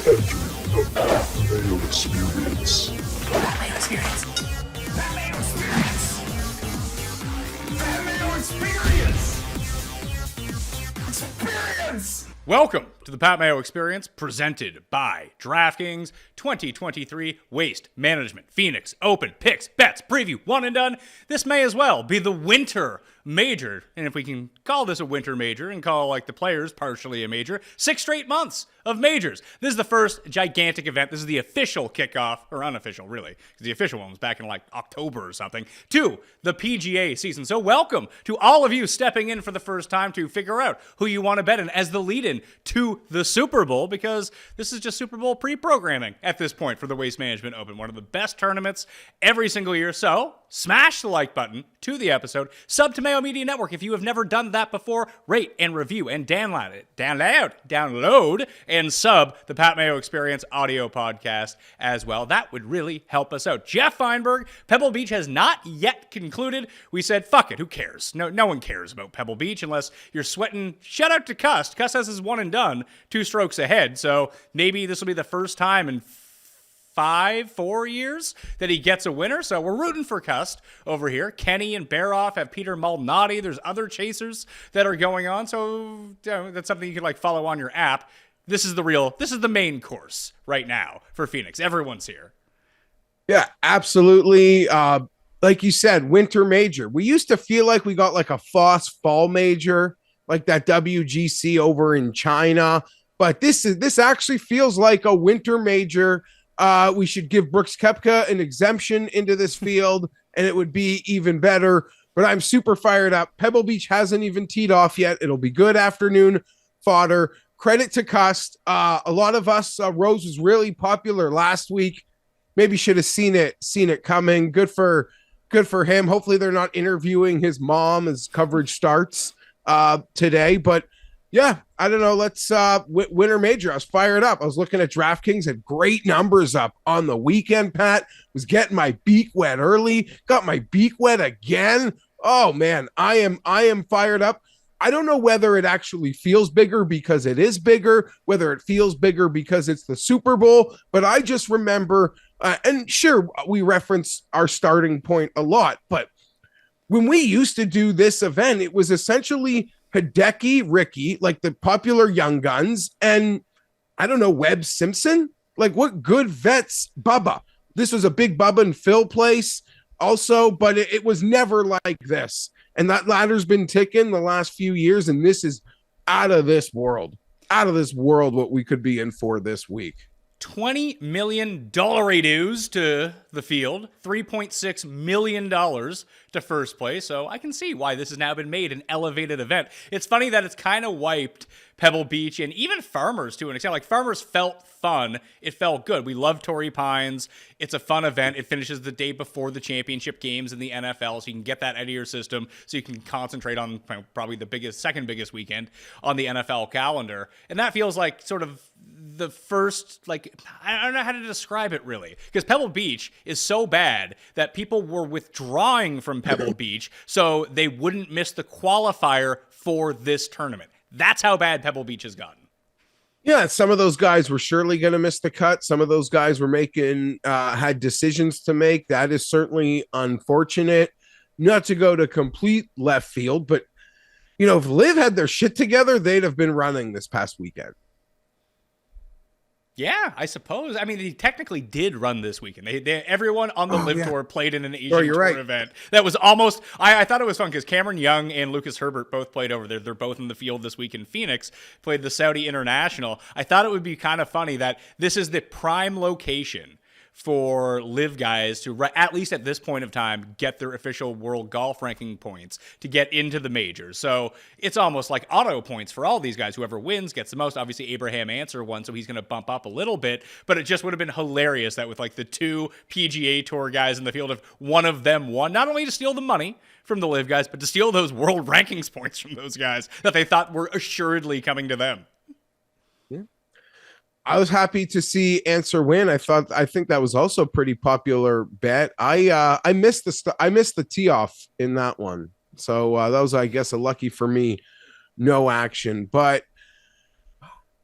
Mayo Experience. That Mayo Experience. That Mayo Experience. That Mayo Experience. Experience. Welcome to the Pat Mayo Experience, presented by DraftKings 2023 Waste Management Phoenix Open Picks, Bets, Preview, one and done. This may as well be the winter major, and if we can call this a winter major and call like the players partially a major, 6 straight months of majors. This is the first gigantic event. This is the official kickoff, or unofficial really, because the official one was back in like October or something, to the PGA season. So welcome to all of you stepping in for the first time to figure out who you want to bet in as the lead-in to the Super Bowl, because this is just Super Bowl pre-programming at this point for the Waste Management Open, one of the best tournaments every single year. So smash the like button to the episode, sub to Mayo Media Network if you have never done that before, rate and review and download and sub the Pat Mayo Experience audio podcast as well. That would really help us out. Geoff Fienberg, Pebble Beach has not yet concluded. We said, fuck it, who cares? No one cares about Pebble Beach unless you're sweating. Shout out to Cust. Cust has his one and done, 2 strokes ahead. So maybe this will be the first time in 4 years that he gets a winner. So we're rooting for Cust over here. Kenny and Baroff have Peter Maldonado. There's other chasers that are going on. So that's something you can like follow on your app. This is the main course right now for Phoenix. Everyone's here. Yeah, absolutely. Like you said, winter major. We used to feel like we got like a Foss fall major, like that WGC over in China. But this actually feels like a winter major. We should give Brooks Koepka an exemption into this field, and it would be even better. But I'm super fired up. Pebble Beach hasn't even teed off yet. It'll be good afternoon fodder. Credit to Cust. A lot of us, Rose was really popular last week. Maybe should have seen it coming. Good for him. Hopefully they're not interviewing his mom as coverage starts today. But yeah, I don't know. Let's winter major. I was fired up. I was looking at DraftKings, had great numbers up on the weekend. Pat was getting my beak wet early. Got my beak wet again. Oh man, I am fired up. I don't know whether it actually feels bigger because it is bigger, whether it feels bigger because it's the Super Bowl, but I just remember, and sure, we reference our starting point a lot, but when we used to do this event, it was essentially Hideki, Ricky, like the popular young guns, and I don't know, Webb Simpson? Like what good vets, Bubba. This was a big Bubba and Phil place also, but it was never like this. And that ladder's been ticking the last few years, and this is out of this world what we could be in for this week. $20 million dues to the field, $3.6 million to first place. So I can see why this has now been made an elevated event. It's funny that it's kind of wiped Pebble Beach and even Farmers to an extent. Like Farmers felt fun. It felt good. We love Torrey Pines. It's a fun event. It finishes the day before the championship games in the NFL, so you can get that out of your system so you can concentrate on probably the second biggest weekend on the NFL calendar. And that feels like sort of the first, like, I don't know how to describe it really, because Pebble Beach is so bad that people were withdrawing from Pebble Beach so they wouldn't miss the qualifier for this tournament. That's how bad Pebble Beach has gotten. Yeah, some of those guys were surely going to miss the cut. Some of those guys were had decisions to make. That is certainly unfortunate. Not to go to complete left field, but, if Liv had their shit together, they'd have been running this past weekend. Yeah, I suppose. I mean, they technically did run this weekend. Everyone on the Live Tour played in an Asian Tour event. That was almost, I thought it was fun because Cameron Young and Lucas Herbert both played over there. They're both in the field this week in Phoenix, played the Saudi International. I thought it would be kind of funny that this is the prime location for Live guys to, at least at this point of time, get their official world golf ranking points to get into the majors. So it's almost like auto points for all these guys. Whoever wins gets the most. Obviously, Abraham Answer won, so he's going to bump up a little bit. But it just would have been hilarious that with like the 2 PGA Tour guys in the field, if one of them won, not only to steal the money from the Live guys, but to steal those world rankings points from those guys that they thought were assuredly coming to them. I was happy to see Answer win. I think that was also a pretty popular bet. I missed the tee off in that one. So that was, I guess, a lucky for me, no action. But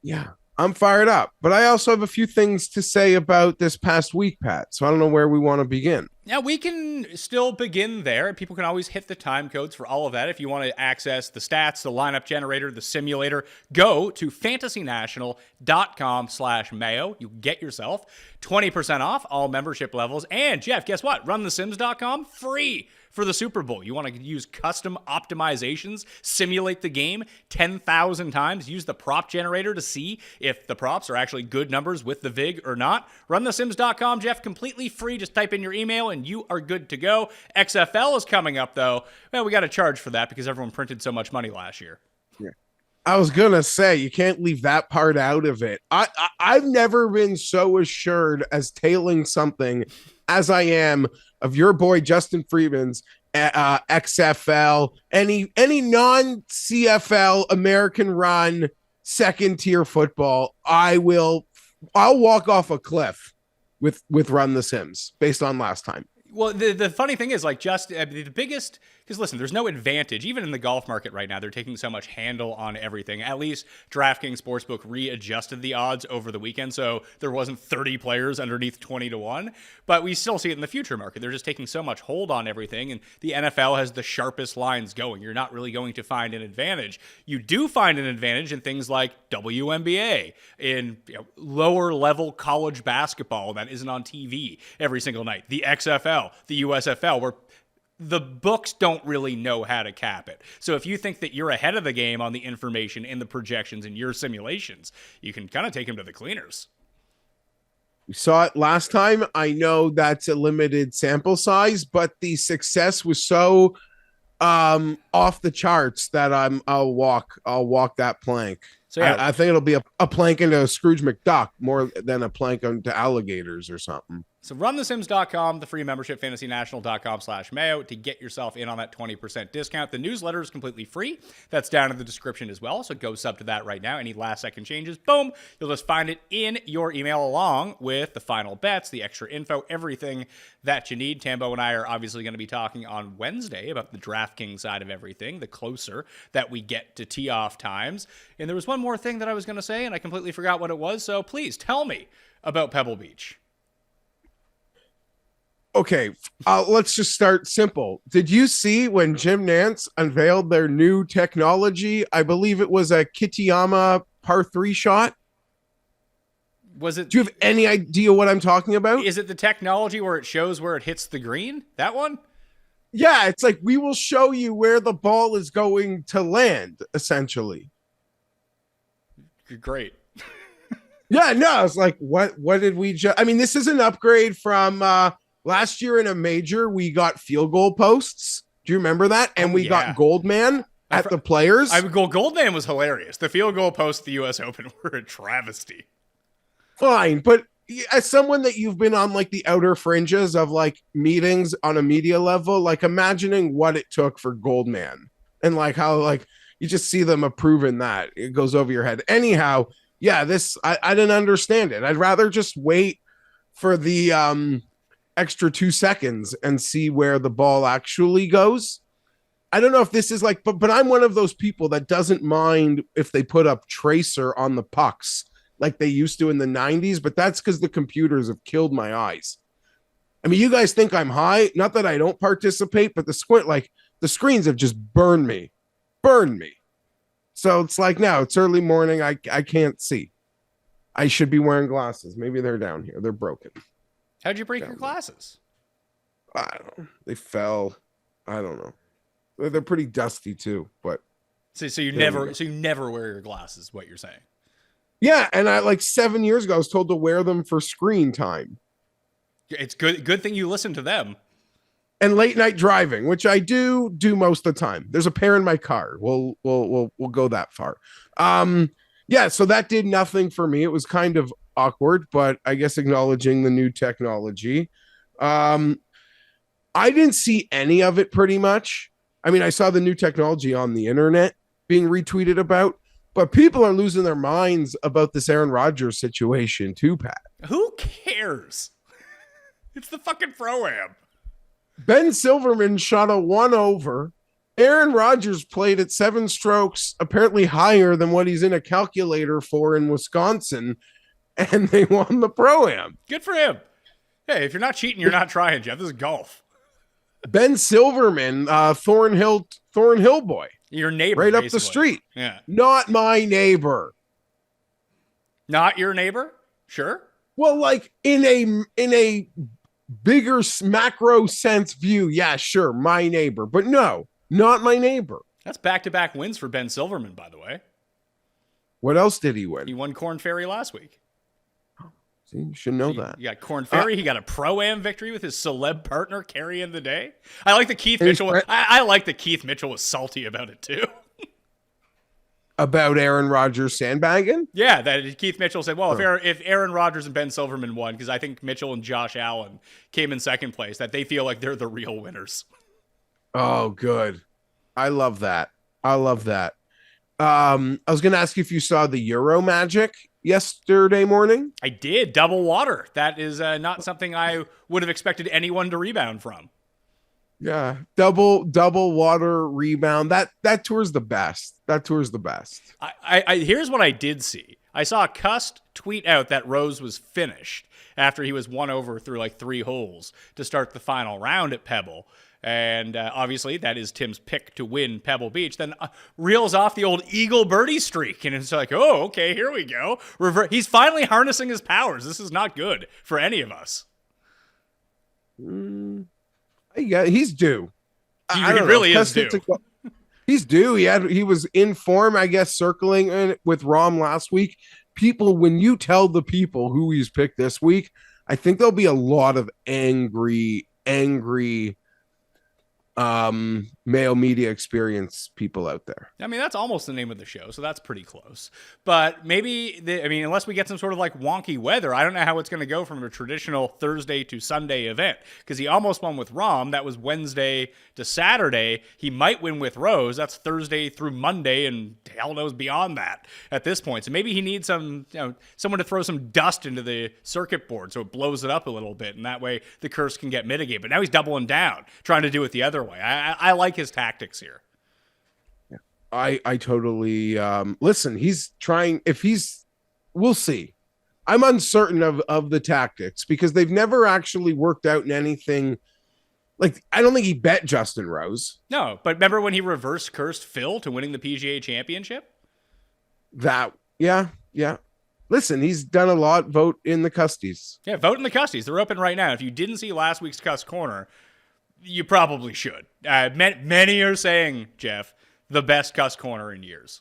yeah, I'm fired up, but I also have a few things to say about this past week, Pat. So I don't know where we want to begin. Now, we can still begin there. People can always hit the time codes for all of that. If you want to access the stats, the lineup generator, the simulator, go to fantasynational.com/Mayo. You get yourself 20% off all membership levels. And, Jeff, guess what? RunTheSims.com, free for the Super Bowl. You want to use custom optimizations, simulate the game 10,000 times, use the prop generator to see if the props are actually good numbers with the VIG or not. RunTheSims.com, Jeff, completely free. Just type in your email and you are good to go. XFL is coming up, though. Well, we got to charge for that because everyone printed so much money last year. Yeah. I was going to say, you can't leave that part out of it. I've never been so assured as tailing something as I am of your boy Justin Freeman's XFL, any non-CFL American run second tier football. I'll walk off a cliff with Run the Sims based on last time. Well, the funny thing is, like, just the biggest, because listen, there's no advantage. Even in the golf market right now, they're taking so much handle on everything. At least DraftKings Sportsbook readjusted the odds over the weekend, so there wasn't 30 players underneath 20-1. But we still see it in the future market. They're just taking so much hold on everything, and the NFL has the sharpest lines going. You're not really going to find an advantage. You do find an advantage in things like WNBA, in lower level college basketball that isn't on TV every single night. The XFL, the USFL, where the books don't really know how to cap it. So if you think that you're ahead of the game on the information in the projections in your simulations, you can kind of take them to the cleaners. We saw it last time. I know that's a limited sample size, but the success was so off the charts that I'll walk that plank. So yeah, I think it'll be a plank into Scrooge McDuck more than a plank into alligators or something. So runthesims.com, the free membership, fantasynational.com/Mayo to get yourself in on that 20% discount. The newsletter is completely free. That's down in the description as well. So go sub to that right now. Any last second changes, boom, you'll just find it in your email along with the final bets, the extra info, everything that you need. Tambo and I are obviously going to be talking on Wednesday about the DraftKings side of everything, the closer that we get to tee-off times. And there was one more thing that I was going to say, and I completely forgot what it was. So please tell me about Pebble Beach. Okay, let's just start simple. Did you see when Jim Nantz unveiled their new technology? I believe it was a Kitayama par 3 shot. Was it? Do you have any idea what I'm talking about? Is it the technology where it shows where it hits the green? That one? Yeah, it's like we will show you where the ball is going to land, essentially. Great. Yeah, no, it's like, what did we just... I mean, this is an upgrade from... last year in a major, we got field goal posts. Do you remember that? And we got Goldman at the players. Goldman was hilarious. The field goal posts at the U.S. Open were a travesty. Fine, but as someone that you've been on like the outer fringes of like meetings on a media level, like imagining what it took for Goldman and like how like you just see them approving that. It goes over your head. Anyhow, yeah, I didn't understand it. I'd rather just wait for the extra 2 seconds and see where the ball actually goes. I don't know if this is like, but I'm one of those people that doesn't mind if they put up tracer on the pucks like they used to in the 90s, but that's because the computers have killed my eyes. I mean, you guys think I'm high, not that I don't participate, but the screens have just burned me. So it's like now it's early morning. I can't see. I should be wearing glasses. Maybe they're down here. They're broken. How'd you break your glasses? I don't know. They fell. I don't know. They're pretty dusty too, but so you never wear your glasses, what you're saying. Yeah, and I like 7 years ago I was told to wear them for screen time. It's good thing you listen to them. And late night driving, which I do most of the time. There's a pair in my car. We'll go that far. Yeah, so that did nothing for me. It was kind of awkward, but I guess acknowledging the new technology. I didn't see any of it pretty much. I mean, I saw the new technology on the internet being retweeted about, but people are losing their minds about this Aaron Rodgers situation too, Pat. Who cares? It's the fucking Pro-Am. Ben Silverman shot a 1-over Aaron Rodgers played at 7 strokes, apparently higher than what he's in a calculator for in Wisconsin, and they won the Pro-Am. Good for him. Hey, if you're not cheating, you're not trying, Jeff. This is golf. Ben Silverman, Thornhill boy. Your neighbor, right up basically. the street. Yeah. Not my neighbor. Not your neighbor? Sure. Well, like in a bigger macro sense view, yeah, sure, my neighbor. But no, not my neighbor. That's back-to-back wins for Ben Silverman, by the way. What else did he win? He won Corn Ferry last week. See, you should know that. You got Corn Ferry. He got a Pro-Am victory with his celeb partner carrying the day. I like that Keith Mitchell. I like that Keith Mitchell was salty about it too. About Aaron Rodgers sandbagging? Yeah, that Keith Mitchell said, well, if Aaron Rodgers and Ben Silverman won, because I think Mitchell and Josh Allen came in second place, that they feel like they're the real winners. Oh, good. I love that. I love that. I was going to ask you if you saw the Euro Magic yesterday morning. I did. Double water. That is not something I would have expected anyone to rebound from. Yeah, double water rebound. That tour's the best. That tour's the best. I here's what I did see. I saw Cust tweet out that Rose was finished after he was won over through like 3 holes to start the final round at Pebble. And obviously that is Tim's pick to win Pebble Beach. Then reels off the old eagle birdie streak. And it's like, oh, okay, here we go. He's finally harnessing his powers. This is not good for any of us. Yeah, he's due. He really is due. He's due. He was in form, I guess, circling with Rahm last week. People, when you tell the people who he's picked this week, I think there'll be a lot of angry Mayo Media Experience people out there. I mean, that's almost the name of the show, so that's pretty close. But maybe, unless we get some sort of like wonky weather, I don't know how it's going to go from a traditional Thursday to Sunday event, because he almost won with Rahm. That was Wednesday to Saturday. He might win with Rose. That's Thursday through Monday, and hell knows beyond that at this point. So maybe he needs someone to throw some dust into the circuit board so it blows it up a little bit, and that way the curse can get mitigated. But now he's doubling down, trying to do it the other way. I like his tactics here. Yeah. I totally listen, he's trying. We'll see. I'm uncertain of the tactics because they've never actually worked out in anything. Like, I don't think he bet Justin Rose. No, but remember when he reverse cursed Phil to winning the PGA Championship? Yeah. Listen, he's done a lot. Vote in the Custies. Yeah, vote in the Custies. They're open right now. If you didn't see last week's Cuss Corner, you probably should. Many are saying, Jeff, the best Cuss Corner in years.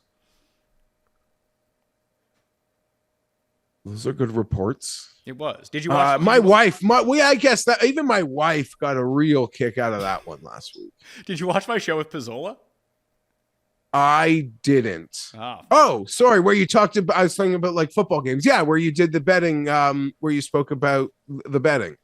Those are good reports. It was. Did you watch? My wife, I guess that even my wife got a real kick out of that one last week. Did you watch my show with Pizzola? I didn't. Oh, sorry. Where you talked about, I was thinking about like football games. Yeah, where you did the betting, where you spoke about the betting.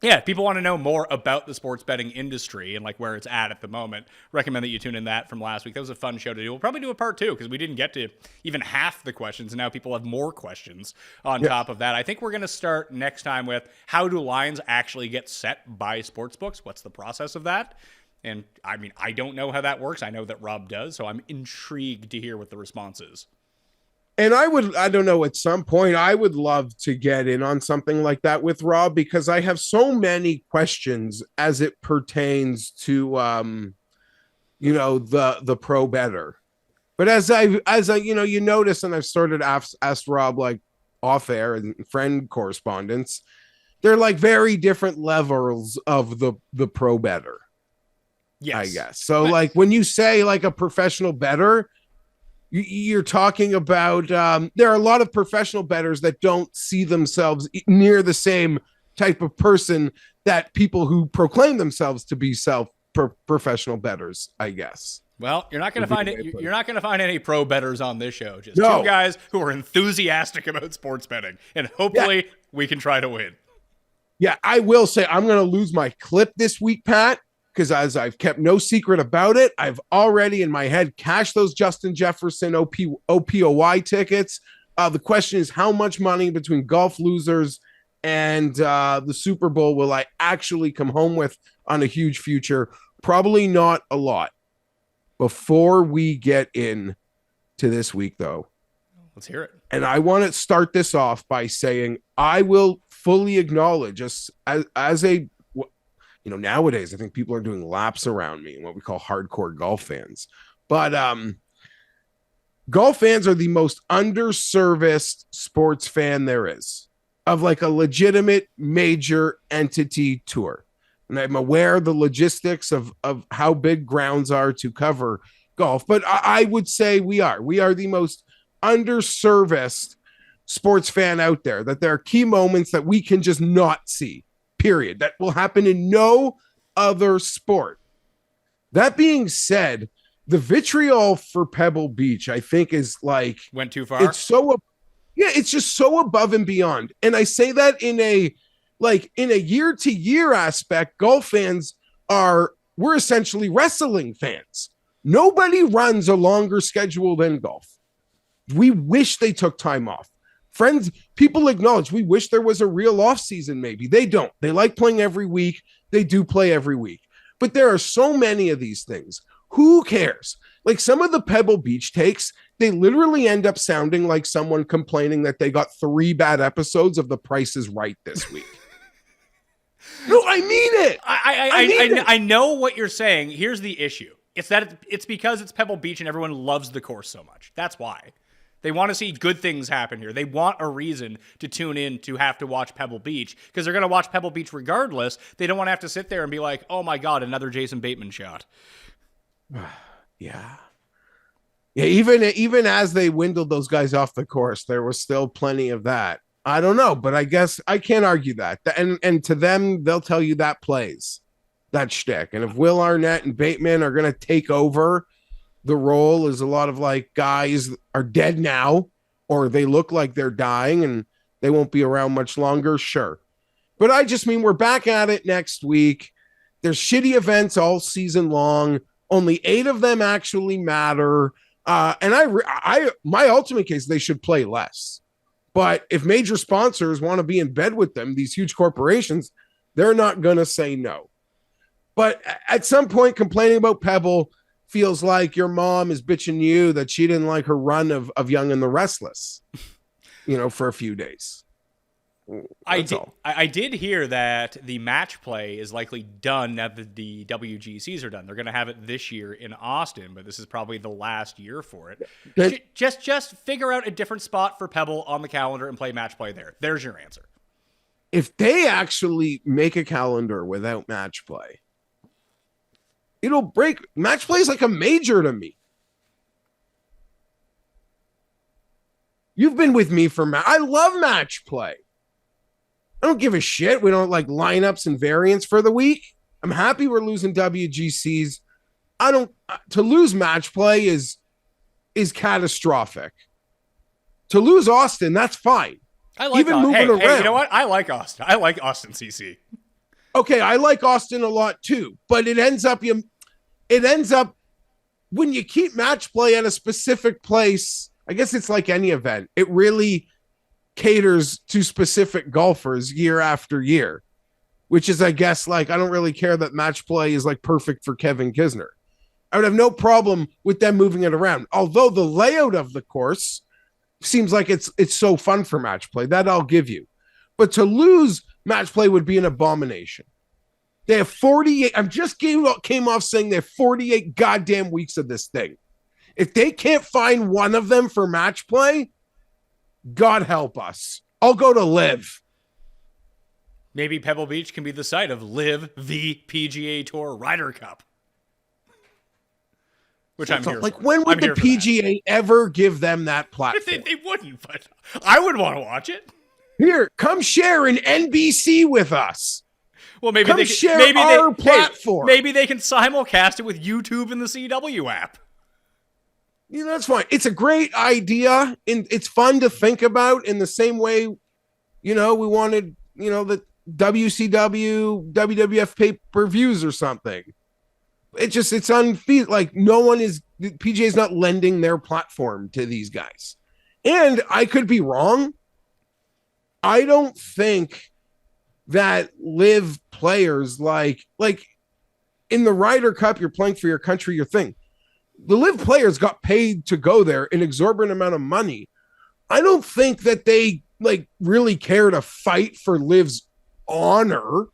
Yeah, if people want to know more about the sports betting industry and like where it's at the moment, recommend that you tune in that from last week. That was a fun show to do. We'll probably do a part 2 because we didn't get to even half the questions, and now people have more questions on top of that. I think we're going to start next time with how do lines actually get set by sportsbooks? What's the process of that? And I mean, I don't know how that works. I know that Rob does, so I'm intrigued to hear what the response is. And I don't know, at some point, I would love to get in on something like that with Rob, because I have so many questions as it pertains to, the pro better. But as I, you notice, and I've started asked Rob like off air and friend correspondence, they're like very different levels of the pro better. Yes. I guess. So like when you say like a professional bettor, you're talking about there are a lot of professional bettors that don't see themselves near the same type of person that people who proclaim themselves to be professional bettors, I guess. Well, you're not going to find it. You're not going to find any pro bettors on this show. Just two guys who are enthusiastic about sports betting, and hopefully we can try to win. Yeah, I will say I'm going to lose my clip this week, Pat, because as I've kept no secret about it, I've already in my head cashed those Justin Jefferson OPOY tickets. The question is, how much money between golf losers and the Super Bowl will I actually come home with on a huge future? Probably not a lot. Before we get in to this week, though, Let's hear it. and I want to start this off by saying I will fully acknowledge as a, nowadays I think people are doing laps around me and what we call hardcore golf fans. But golf fans are the most underserviced sports fan there is, of like a legitimate major entity tour. And I'm aware of the logistics of how big grounds are to cover golf, but I would say we are the most underserviced sports fan out there, that there are key moments that we can just not see, period, that will happen in no other sport. That being said, the vitriol for Pebble Beach, I think, is like, went too far. It's just so above and beyond. And I say that in a year to year aspect. Golf fans we're essentially wrestling fans. Nobody runs a longer schedule than golf. We wish they took time off. People acknowledge we wish there was a real off season. Maybe they don't. They like playing every week. They do play every week, but there are so many of these things. Who cares? Like some of the Pebble Beach takes, they literally end up sounding like someone complaining that they got 3 bad episodes of The Price is Right this week. No, I mean it. I know what you're saying. Here's the issue. It's because it's Pebble Beach and everyone loves the course so much. That's why. They want to see good things happen here. They want a reason to tune in to have to watch Pebble Beach because they're going to watch Pebble Beach regardless. They don't want to have to sit there and be like, oh my God, another Jason Bateman shot. Yeah. Even as they dwindled those guys off the course, there was still plenty of that. I don't know, but I guess I can't argue that. And to them, they'll tell you that plays, that shtick. And if Will Arnett and Bateman are going to take over the role as a lot of like guys are dead now, or they look like they're dying and they won't be around much longer, sure. But I just mean we're back at it next week. There's shitty events all season long. Only 8 of them actually matter. And my ultimate case, they should play less. But if major sponsors want to be in bed with them, these huge corporations, they're not going to say no. But at some point, complaining about Pebble feels like your mom is bitching you that she didn't like her run of Young and the Restless, for a few days. I did hear that the match play is likely done now that the WGCs are done. They're going to have it this year in Austin, but this is probably the last year for it. Just figure out a different spot for Pebble on the calendar and play match play there. There's your answer. If they actually make a calendar without match play, it'll break. Match play is like a major to me. You've been with me for I love match play. I don't give a shit. We don't like lineups and variants for the week. I'm happy we're losing WGCs. To lose match play is catastrophic. To lose Austin, that's fine. I like even moving around. Hey, you know what? I like Austin. I like Austin CC. Okay, I like Austin a lot too, but it ends up when you keep match play at a specific place. I guess it's like any event. It really caters to specific golfers year after year, which is, I guess, like, I don't really care that match play is like perfect for Kevin Kisner. I would have no problem with them moving it around. Although the layout of the course seems like it's so fun for match play, that I'll give you. But to lose match play would be an abomination. They have 48. I just came off saying they have 48 goddamn weeks of this thing. If they can't find one of them for match play, God help us. I'll go to Live. Maybe Pebble Beach can be the site of Live the PGA Tour Ryder Cup. Which I'm here like, for. when would the PGA ever give them that platform? They wouldn't, but I would want to watch it. Here, come share an NBC with us. Well, maybe come they can share maybe our they, platform. Maybe they can simulcast it with YouTube and the CW app. That's fine. It's a great idea, and it's fun to think about in the same way, we wanted, the WCW, WWF pay-per-views or something. It's unfeasible. Like, the PGA is not lending their platform to these guys. And I could be wrong. I don't think that Live players like in the Ryder Cup, you're playing for your country, your thing. the Live players got paid to go there an exorbitant amount of money. I don't think that they like really care to fight for Liv's honor.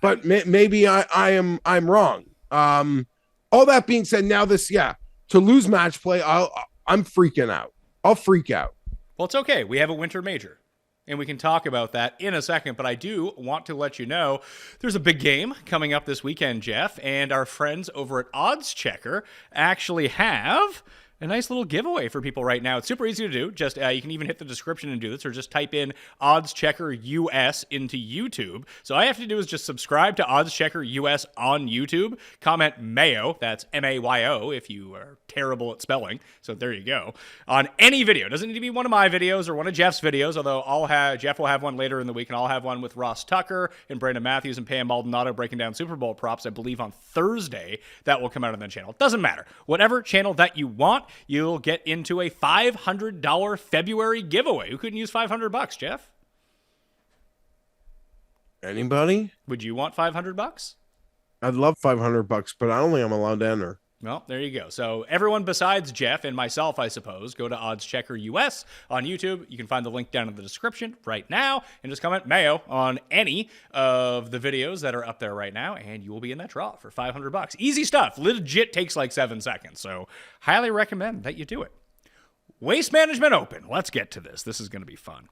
But maybe I'm wrong. All that being said, now to lose match play, I'm freaking out. I'll freak out. Well, it's okay. We have a winter major, and we can talk about that in a second. But I do want to let you know there's a big game coming up this weekend, Geoff, and our friends over at Odds Checker actually have a nice little giveaway for people right now. It's super easy to do. Just you can even hit the description and do this, or just type in Odds Checker US into YouTube. So all you have to do is just subscribe to Odds Checker US on YouTube. Comment Mayo, that's MAYO, if you are terrible at spelling. So there you go. On any video. It doesn't need to be one of my videos or one of Jeff's videos, although Jeff will have one later in the week, and I'll have one with Ross Tucker and Brandon Matthews and Pam Maldonado breaking down Super Bowl props, I believe, on Thursday. That will come out on the channel. It doesn't matter. Whatever channel that you want, you'll get into a $500 February giveaway. Who couldn't use $500, Jeff? Anybody? Would you want $500? I'd love $500, but I don't think I'm allowed to enter. Well, there you go. So everyone besides Jeff and myself, I suppose, go to Odds Checker US on YouTube. You can find the link down in the description right now, and just comment Mayo on any of the videos that are up there right now, and you will be in that draw for $500. Easy stuff. Legit takes like 7 seconds, so highly recommend that you do it. Waste Management Open. Let's get to this. This is going to be fun.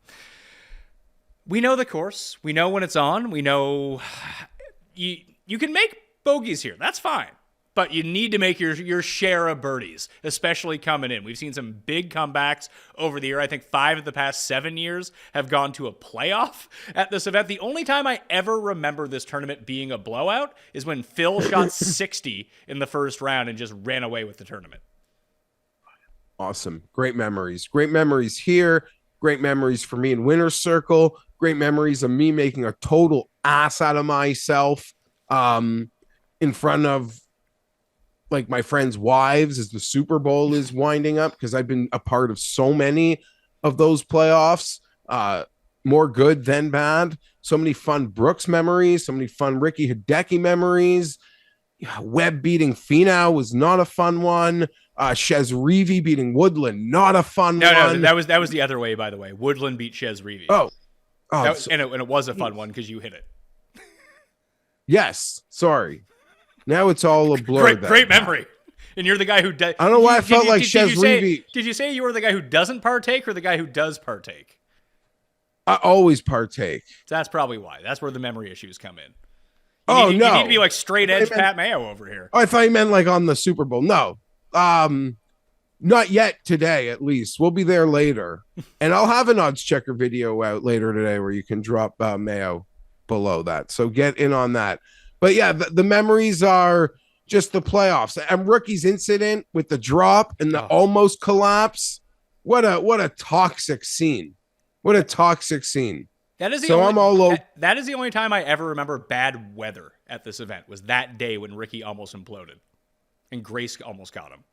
We know the course. We know when it's on. We know you can make bogeys here. That's fine. But you need to make your share of birdies, especially coming in. We've seen some big comebacks over the year. I think 5 of the past 7 years have gone to a playoff at this event. The only time I ever remember this tournament being a blowout is when Phil shot 60 in the first round and just ran away with the tournament. Awesome. Great memories. Great memories here. Great memories for me in Winner's Circle. Great memories of me making a total ass out of myself in front of like my friends' wives as the Super Bowl is winding up, because I've been a part of so many of those playoffs, more good than bad. So many fun Brooks memories, so many fun Ricky Hideki memories. Webb beating Finau was not a fun one. Shez Reavie beating Woodland, not a fun one. No, that was the other way, by the way. Woodland beat Shez Reavie. And it was a fun one because you hit it. Yes, sorry. Now it's all a blur. Great memory. And you're the guy who does. I don't know why I felt like Shez Reavie. Did you say you were the guy who doesn't partake or the guy who does partake? I always partake. So that's probably why. That's where the memory issues come in. No. You need to be like straight edge Pat Mayo over here. Oh, I thought you meant like on the Super Bowl. No. Not yet today, at least. We'll be there later. And I'll have an Odds Checker video out later today where you can drop Mayo below that. So get in on that. But yeah, the memories are just the playoffs. And Rookie's incident with the drop and the almost collapse. What a toxic scene. What a toxic scene. That is the so only, I'm all over. That is the only time I ever remember bad weather at this event, was that day when Ricky almost imploded and Grace almost caught him.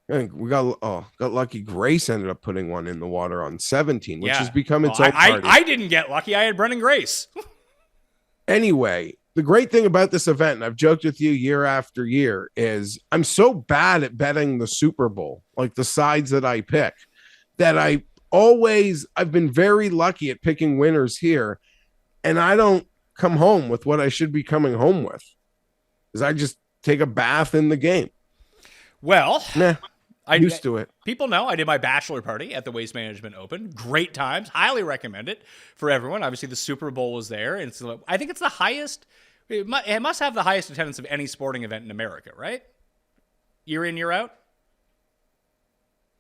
I think we got lucky. Grace ended up putting one in the water on 17, which has become its own party. I didn't get lucky. I had Brennan Grace. Anyway, the great thing about this event, and I've joked with you year after year, is I'm so bad at betting the Super Bowl, like the sides that I pick, that I've been very lucky at picking winners here, and I don't come home with what I should be coming home with, because I just take a bath in the game. Well, I'm used to it. People know I did my bachelor party at the Waste Management Open. Great times. Highly recommend it for everyone. Obviously, the Super Bowl was there, and I think it's the highest. It must have the highest attendance of any sporting event in America, right? Year in, year out?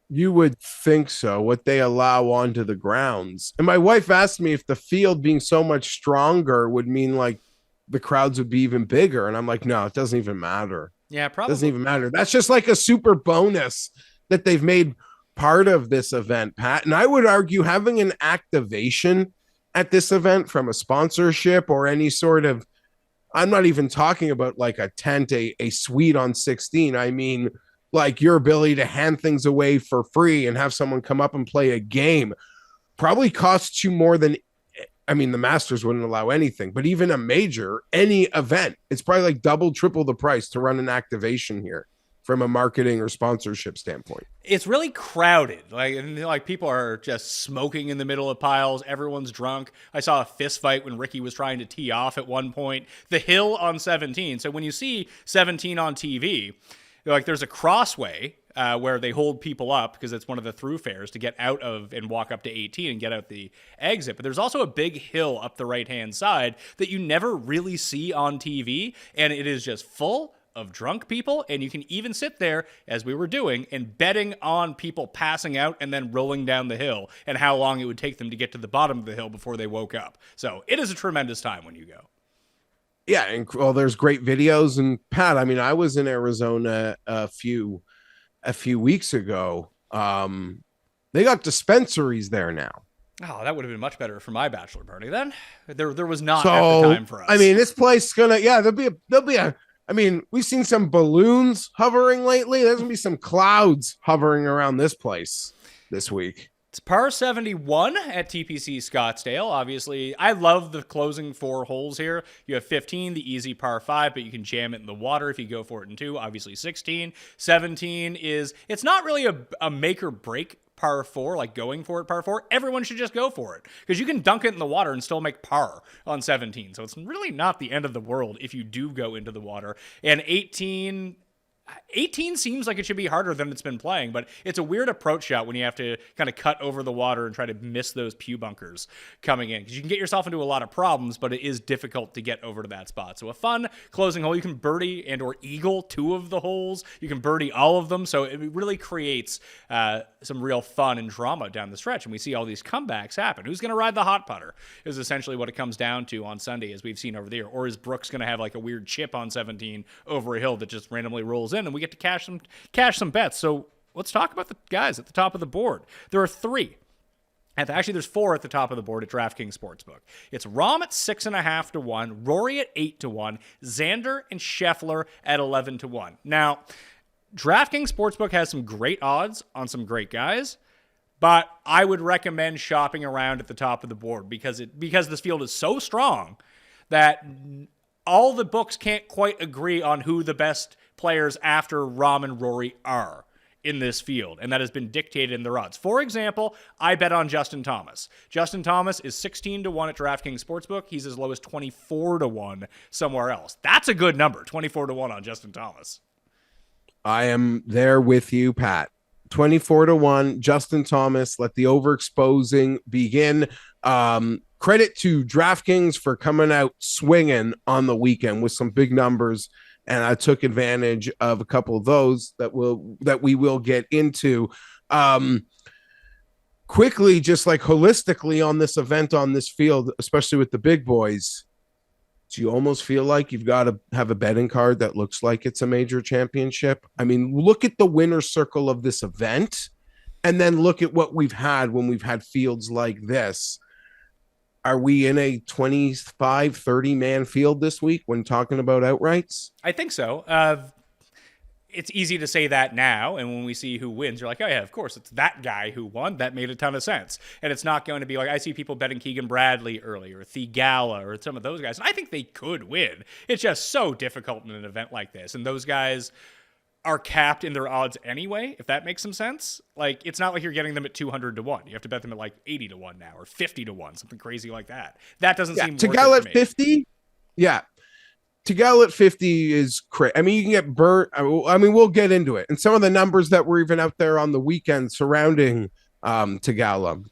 You would think so, what they allow onto the grounds. And my wife asked me if the field being so much stronger would mean like the crowds would be even bigger. And I'm like, no, it doesn't even matter. Yeah, probably. Doesn't even matter. That's just like a super bonus that they've made part of this event, Pat. And I would argue having an activation at this event from a sponsorship or any sort of, I'm not even talking about like a tent, a suite on 16. I mean, like your ability to hand things away for free and have someone come up and play a game probably costs you more than I mean, the Masters wouldn't allow anything, but even a major, any event, it's probably like double, triple the price to run an activation here from a marketing or sponsorship standpoint. It's really crowded. Like people are just smoking in the middle of piles. Everyone's drunk. I saw a fist fight when Ricky was trying to tee off at one point. The hill on 17. So when you see 17 on TV, like there's a crossway where they hold people up because it's one of the thoroughfares to get out of and walk up to 18 and get out the exit. But there's also a big hill up the right-hand side that you never really see on TV, and it is just full of drunk people, and you can even sit there, as we were doing, and betting on people passing out and then rolling down the hill and how long it would take them to get to the bottom of the hill before they woke up. So it is a tremendous time when you go. Yeah, and well, there's great videos. And Pat, I mean, I was in Arizona a few weeks ago. They got dispensaries there now. Oh, that would have been much better for my bachelor party then. There was not at the time for us. I mean, this place gonna, yeah, there'll be a. I mean, we've seen some balloons hovering lately. There's gonna be some clouds hovering around this place this week. It's par 71 at TPC Scottsdale. Obviously, I love the closing 4 holes here. You have 15, the easy par 5, but you can jam it in the water if you go for it in 2. Obviously, 16. 17 is, it's not really a make or break par 4, like going for it par 4. Everyone should just go for it because you can dunk it in the water and still make par on 17. So it's really not the end of the world if you do go into the water. And 18 seems like it should be harder than it's been playing, but it's a weird approach shot when you have to kind of cut over the water and try to miss those pew bunkers coming in, because you can get yourself into a lot of problems, but it is difficult to get over to that spot. So a fun closing hole. You can birdie and or eagle 2 of the holes. You can birdie all of them. So it really creates some real fun and drama down the stretch, and we see all these comebacks happen. Who's going to ride the hot putter is essentially what it comes down to on Sunday, as we've seen over there. Or is Brooks going to have like a weird chip on 17 over a hill that just randomly rolls in, and we get to cash some bets. So let's talk about the guys at the top of the board. There are 3. Actually, there's 4 at the top of the board at DraftKings Sportsbook. It's Rahm at 6.5 to 1, Rory at 8 to 1, Xander and Scheffler at 11 to 1. Now, DraftKings Sportsbook has some great odds on some great guys, but I would recommend shopping around at the top of the board because this field is so strong that all the books can't quite agree on who the best players after Rahm and Rory are in this field, and that has been dictated in their odds. For example, I bet on Justin Thomas. Justin Thomas is 16 to 1 at DraftKings Sportsbook. He's as low as 24 to 1 somewhere else. That's a good number, 24 to 1 on Justin Thomas. I am there with you, Pat. 24 to 1, Justin Thomas. Let the overexposing begin. Credit to DraftKings for coming out swinging on the weekend with some big numbers, and I took advantage of a couple of those that we will get into. Quickly, just like holistically on this event, on this field, especially with the big boys, do you almost feel like you've got to have a betting card that looks like it's a major championship? I mean, look at the winner's circle of this event, and then look at what we've had when we've had fields like this. Are we in a 25, 30-man field this week when talking about outrights? I think so. It's easy to say that now, and when we see who wins, you're like, oh yeah, of course, it's that guy who won. That made a ton of sense. And it's not going to be like, I see people betting Keegan Bradley early, or Thigala, or some of those guys, and I think they could win. It's just so difficult in an event like this, and those guys are capped in their odds anyway, if that makes some sense. Like, it's not like you're getting them at 200 to 1. You have to bet them at like 80 to 1 now, or 50 to 1, something crazy like that. That doesn't seem worth it Thigala to at 50? Yeah. Thigala at 50 is crazy. I mean, you can get burnt. I mean, we'll get into it. And some of the numbers that were even out there on the weekend surrounding Thigala.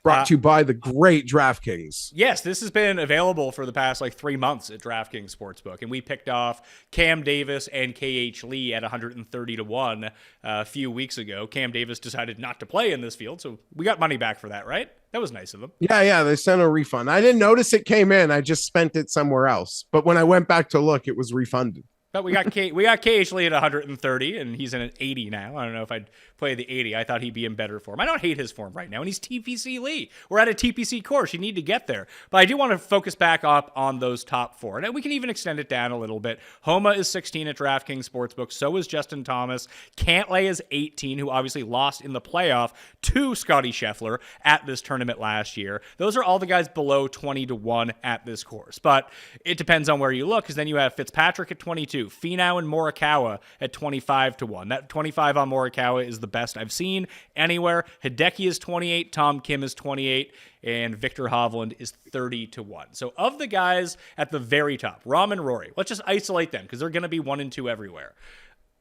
Brought to you by the great DraftKings. Yes, this has been available for the past 3 months at DraftKings Sportsbook, and we picked off Cam Davis and KH Lee at 130 to 1 a few weeks ago. Cam Davis decided not to play in this field, so we got money back for that, right? That was nice of them. Yeah, they sent a refund. I didn't notice it came in. I just spent it somewhere else. But when I went back to look, it was refunded. But we got KH Lee at 130, and he's in an 80 now. I don't know if I'd play the 80. I thought he'd be in better form. I don't hate his form right now, and he's TPC Lee. We're at a TPC course. You need to get there. But I do want to focus back up on those top four. And we can even extend it down a little bit. Homa is 16 at DraftKings Sportsbook. So is Justin Thomas. Cantlay is 18, who obviously lost in the playoff to Scotty Scheffler at this tournament last year. Those are all the guys below 20-1 at this course. But it depends on where you look, because then you have Fitzpatrick at 22. Finau and Morikawa at 25-1. That 25 on Morikawa is the best I've seen anywhere. Hideki is 28, Tom Kim is 28, and Victor Hovland is 30-1. So of the guys at the very top, Rahm and Rory, let's just isolate them because they're going to be 1 and 2 everywhere.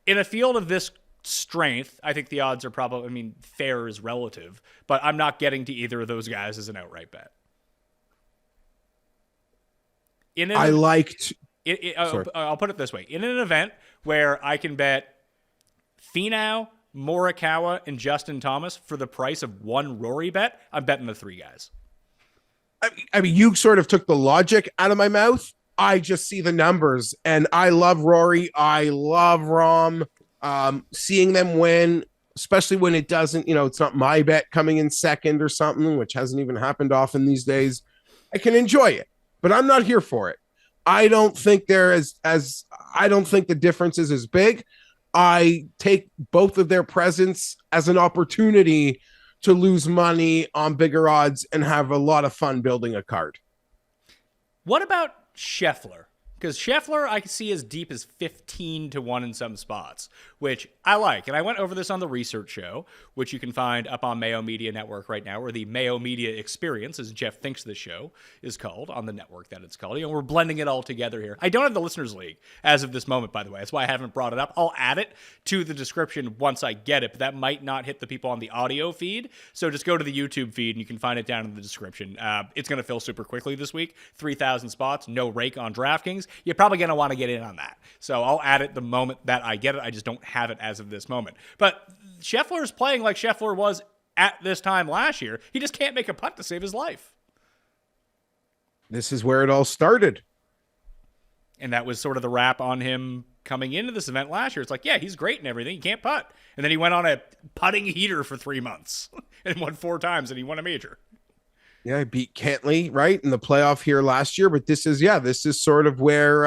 In a field of this strength, I think the odds are probably, fair is relative, but I'm not getting to either of those guys as an outright bet. I'll put it this way. In an event where I can bet Finau, Morikawa, and Justin Thomas for the price of one Rory bet, I'm betting the 3 guys. You sort of took the logic out of my mouth. I just see the numbers, and I love Rory. I love Rahm. Seeing them win, especially when it doesn't, it's not my bet coming in second or something, which hasn't even happened often these days. I can enjoy it, but I'm not here for it. I don't think I don't think the difference is as big. I take both of their presence as an opportunity to lose money on bigger odds and have a lot of fun building a card. What about Scheffler? Because Scheffler I can see as deep as 15-1 in some spots, which I like. And I went over this on the research show, which you can find up on Mayo Media Network right now, or the Mayo Media Experience, as Jeff thinks the show is called, on the network that it's called. We're blending it all together here. I don't have the Listeners League as of this moment, by the way. That's why I haven't brought it up. I'll add it to the description once I get it, but that might not hit the people on the audio feed. So just go to the YouTube feed, and you can find it down in the description. It's going to fill super quickly this week. 3,000 spots, no rake on DraftKings. You're probably going to want to get in on that. So I'll add it the moment that I get it. I just don't have it as of this moment. But Scheffler is playing like Scheffler was at this time last year. He just can't make a putt to save his life. This is where it all started. And that was sort of the wrap on him coming into this event last year. It's like, yeah, he's great and everything. He can't putt. And then he went on a putting heater for 3 months and won 4 times, and he won a major. Yeah, I beat Cantlay, right, in the playoff here last year. But this is sort of where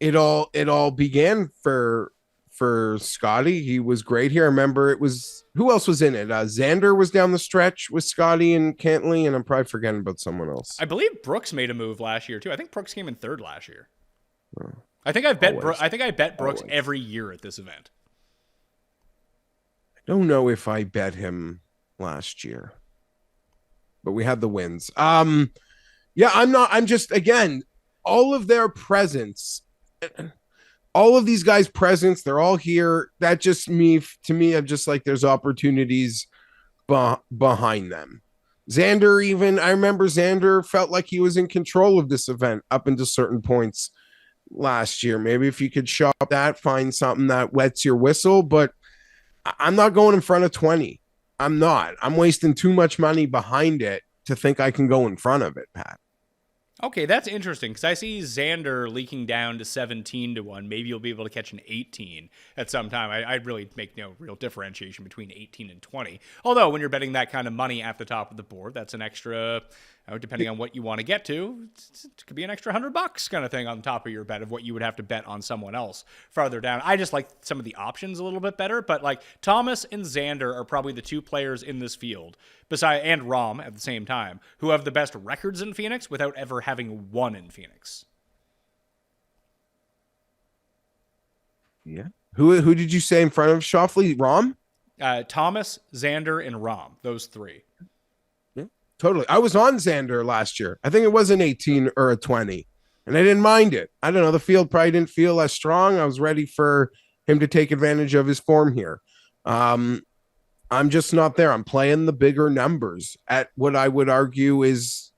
it all began for Scotty. He was great here. I remember who else was in it? Xander was down the stretch with Scotty and Cantlay, and I'm probably forgetting about someone else. I believe Brooks made a move last year too. I think Brooks came in 3rd last year. I think I bet Brooks every year at this event. I don't know if I bet him last year, but we had the wins. I'm just, again, all of their presence, all of these guys' presence, they're all here. That just to me, I'm just like, there's opportunities behind them. Xander, even, I remember Xander felt like he was in control of this event up into certain points last year. Maybe if you could shop that, find something that wets your whistle, but I'm not going in front of 20. I'm not. I'm wasting too much money behind it to think I can go in front of it, Pat. Okay, that's interesting, because I see Xander leaking down to 17-1. Maybe you'll be able to catch an 18 at some time. I'd really make no real differentiation between 18 and 20. Although, when you're betting that kind of money at the top of the board, that's an extra, depending on what you want to get to, it could be an extra $100 kind of thing on top of your bet of what you would have to bet on someone else farther down. I just like some of the options a little bit better, but like Thomas and Xander are probably the 2 players in this field, and Rahm at the same time, who have the best records in Phoenix without ever having won in Phoenix. Yeah. Who did you say in front of Schauffele? Rahm? Thomas, Xander, and Rahm. Those 3. Yeah, totally. I was on Xander last year. I think it was an 18 or a 20, and I didn't mind it. I don't know. The field probably didn't feel as strong. I was ready for him to take advantage of his form here. I'm just not there. I'm playing the bigger numbers at what I would argue is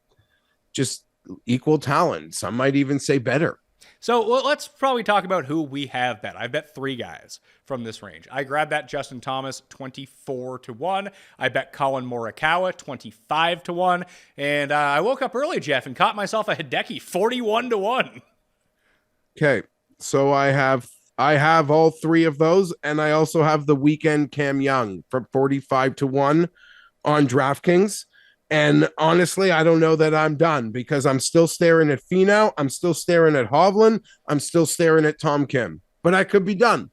just equal talent. Some might even say better. So let's probably talk about who we have bet. I bet 3 guys from this range. I grabbed that Justin Thomas 24-1. I bet Colin Morikawa 25-1. And I woke up early, Jeff, and caught myself a Hideki 41-1. Okay. So I have all three of those, and I also have the weekend Cam Young from 45 to 1 on DraftKings. And honestly, I don't know that I'm done because I'm still staring at Finau. I'm still staring at Hovland. I'm still staring at Tom Kim. But I could be done.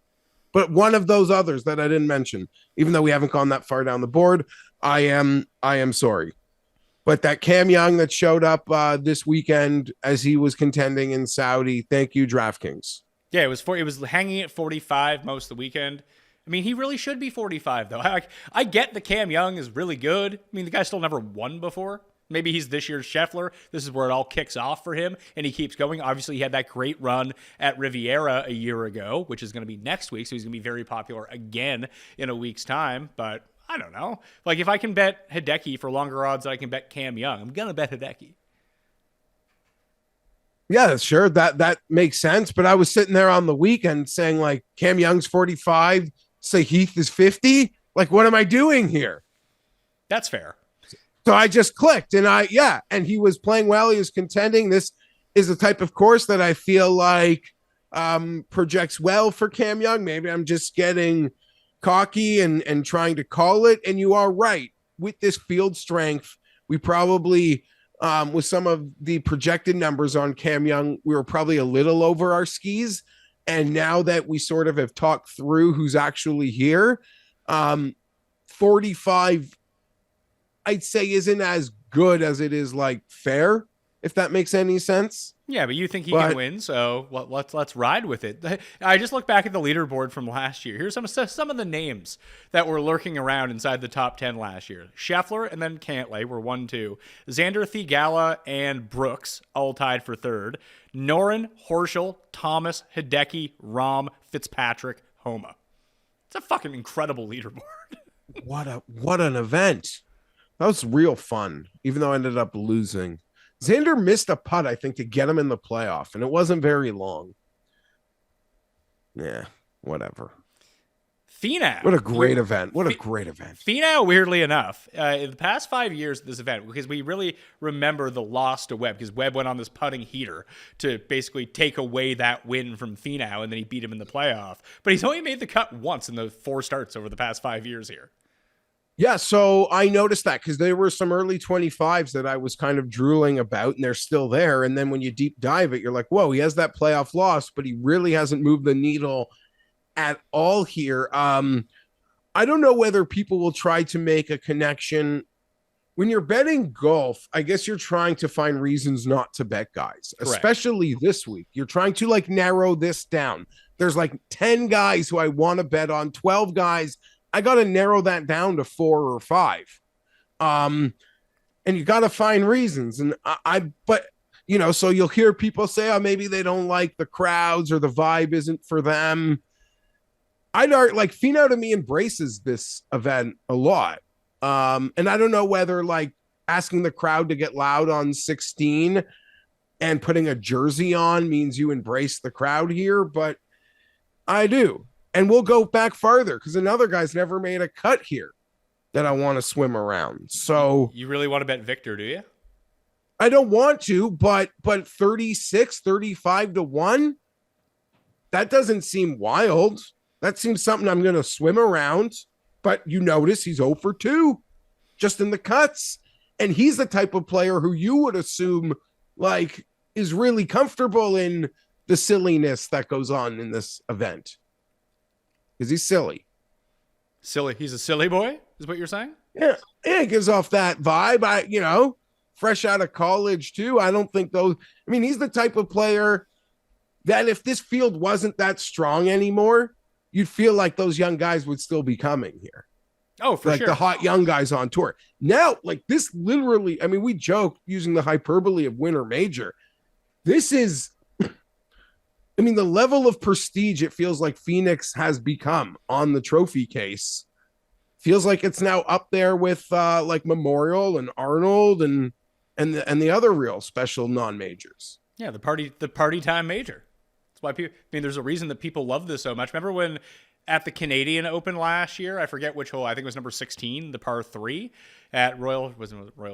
But one of those others that I didn't mention, even though we haven't gone that far down the board, I am sorry. But that Cam Young that showed up this weekend as he was contending in Saudi, thank you, DraftKings. Yeah, it was hanging at 45 most of the weekend. I mean, he really should be 45 though. I get the Cam Young is really good. I mean, the guy still never won before. Maybe he's this year's Scheffler. This is where it all kicks off for him, and he keeps going. Obviously, he had that great run at Riviera a year ago, which is going to be next week, so he's going to be very popular again in a week's time. But I don't know. Like, if I can bet Hideki for longer odds than I can bet Cam Young, I'm going to bet Hideki. Yeah, sure. That makes sense. But I was sitting there on the weekend saying, like, Cam Young's 45, say Heath is 50. Like, what am I doing here? That's fair. So I just clicked and he was playing well. He was contending. This is the type of course that I feel like projects well for Cam Young. Maybe I'm just getting cocky and trying to call it. And you are right. With this field strength, we probably, with some of the projected numbers on Cam Young, we were probably a little over our skis. And now that we sort of have talked through who's actually here, 45 I'd say isn't as good as it is like fair, if that makes any sense. Yeah, but you think he can win, so let's ride with it. I just look back at the leaderboard from last year. Here's some of the names that were lurking around inside the top 10 last year. Scheffler and then Cantlay were 1-2. Xander Thigala and Brooks all tied for third. Noren, Horschel, Thomas, Hideki, Rahm, Fitzpatrick, Homa. It's a fucking incredible leaderboard. What an event. That was real fun, even though I ended up losing. Xander missed a putt, I think, to get him in the playoff, and it wasn't very long. Yeah, whatever. Finau. What a great event. What a great event. Finau, weirdly enough, in the past 5 years of this event, because we really remember the loss to Webb, because Webb went on this putting heater to basically take away that win from Finau, and then he beat him in the playoff. But he's only made the cut once in the 4 starts over the past 5 years here. Yeah, so I noticed that because there were some early 25s that I was kind of drooling about, and they're still there. And then when you deep dive it, you're like, whoa, he has that playoff loss, but he really hasn't moved the needle at all here. I don't know whether people will try to make a connection. When you're betting golf, I guess you're trying to find reasons not to bet guys, Correct. Especially this week. You're trying to like narrow this down. There's like 10 guys who I want to bet on, 12 guys. I got to narrow that down to 4 or 5. And you got to find reasons. And but you know, so you'll hear people say, oh, maybe they don't like the crowds or the vibe isn't for them. I'd argue like Finau to me embraces this event a lot. And I don't know whether like asking the crowd to get loud on 16 and putting a jersey on means you embrace the crowd here, but I do. And we'll go back farther because another guy's never made a cut here that I want to swim around. So you really want to bet Victor, do you? I don't want to, but 36, 35 to 1, that doesn't seem wild. That seems something I'm going to swim around. But you notice he's 0 for 2 just in the cuts. And he's the type of player who you would assume like is really comfortable in the silliness that goes on in this event. Is he silly? Silly. He's a silly boy, is what you're saying? Yeah, it gives off that vibe. Fresh out of college too. I don't think those. I mean, he's the type of player that if this field wasn't that strong anymore, you'd feel like those young guys would still be coming here. Oh, for like sure. The hot young guys on tour. Now, like this literally, I mean, we joke using the hyperbole of winter major. This is, I mean, the level of prestige it feels like Phoenix has become on the trophy case feels like it's now up there with like Memorial and Arnold and the other real special non-majors. Yeah, the party time major. That's why people, I mean, there's a reason that people love this so much. Remember when at the Canadian Open last year. I forget which hole. I think it was number 16, the par 3 at Royal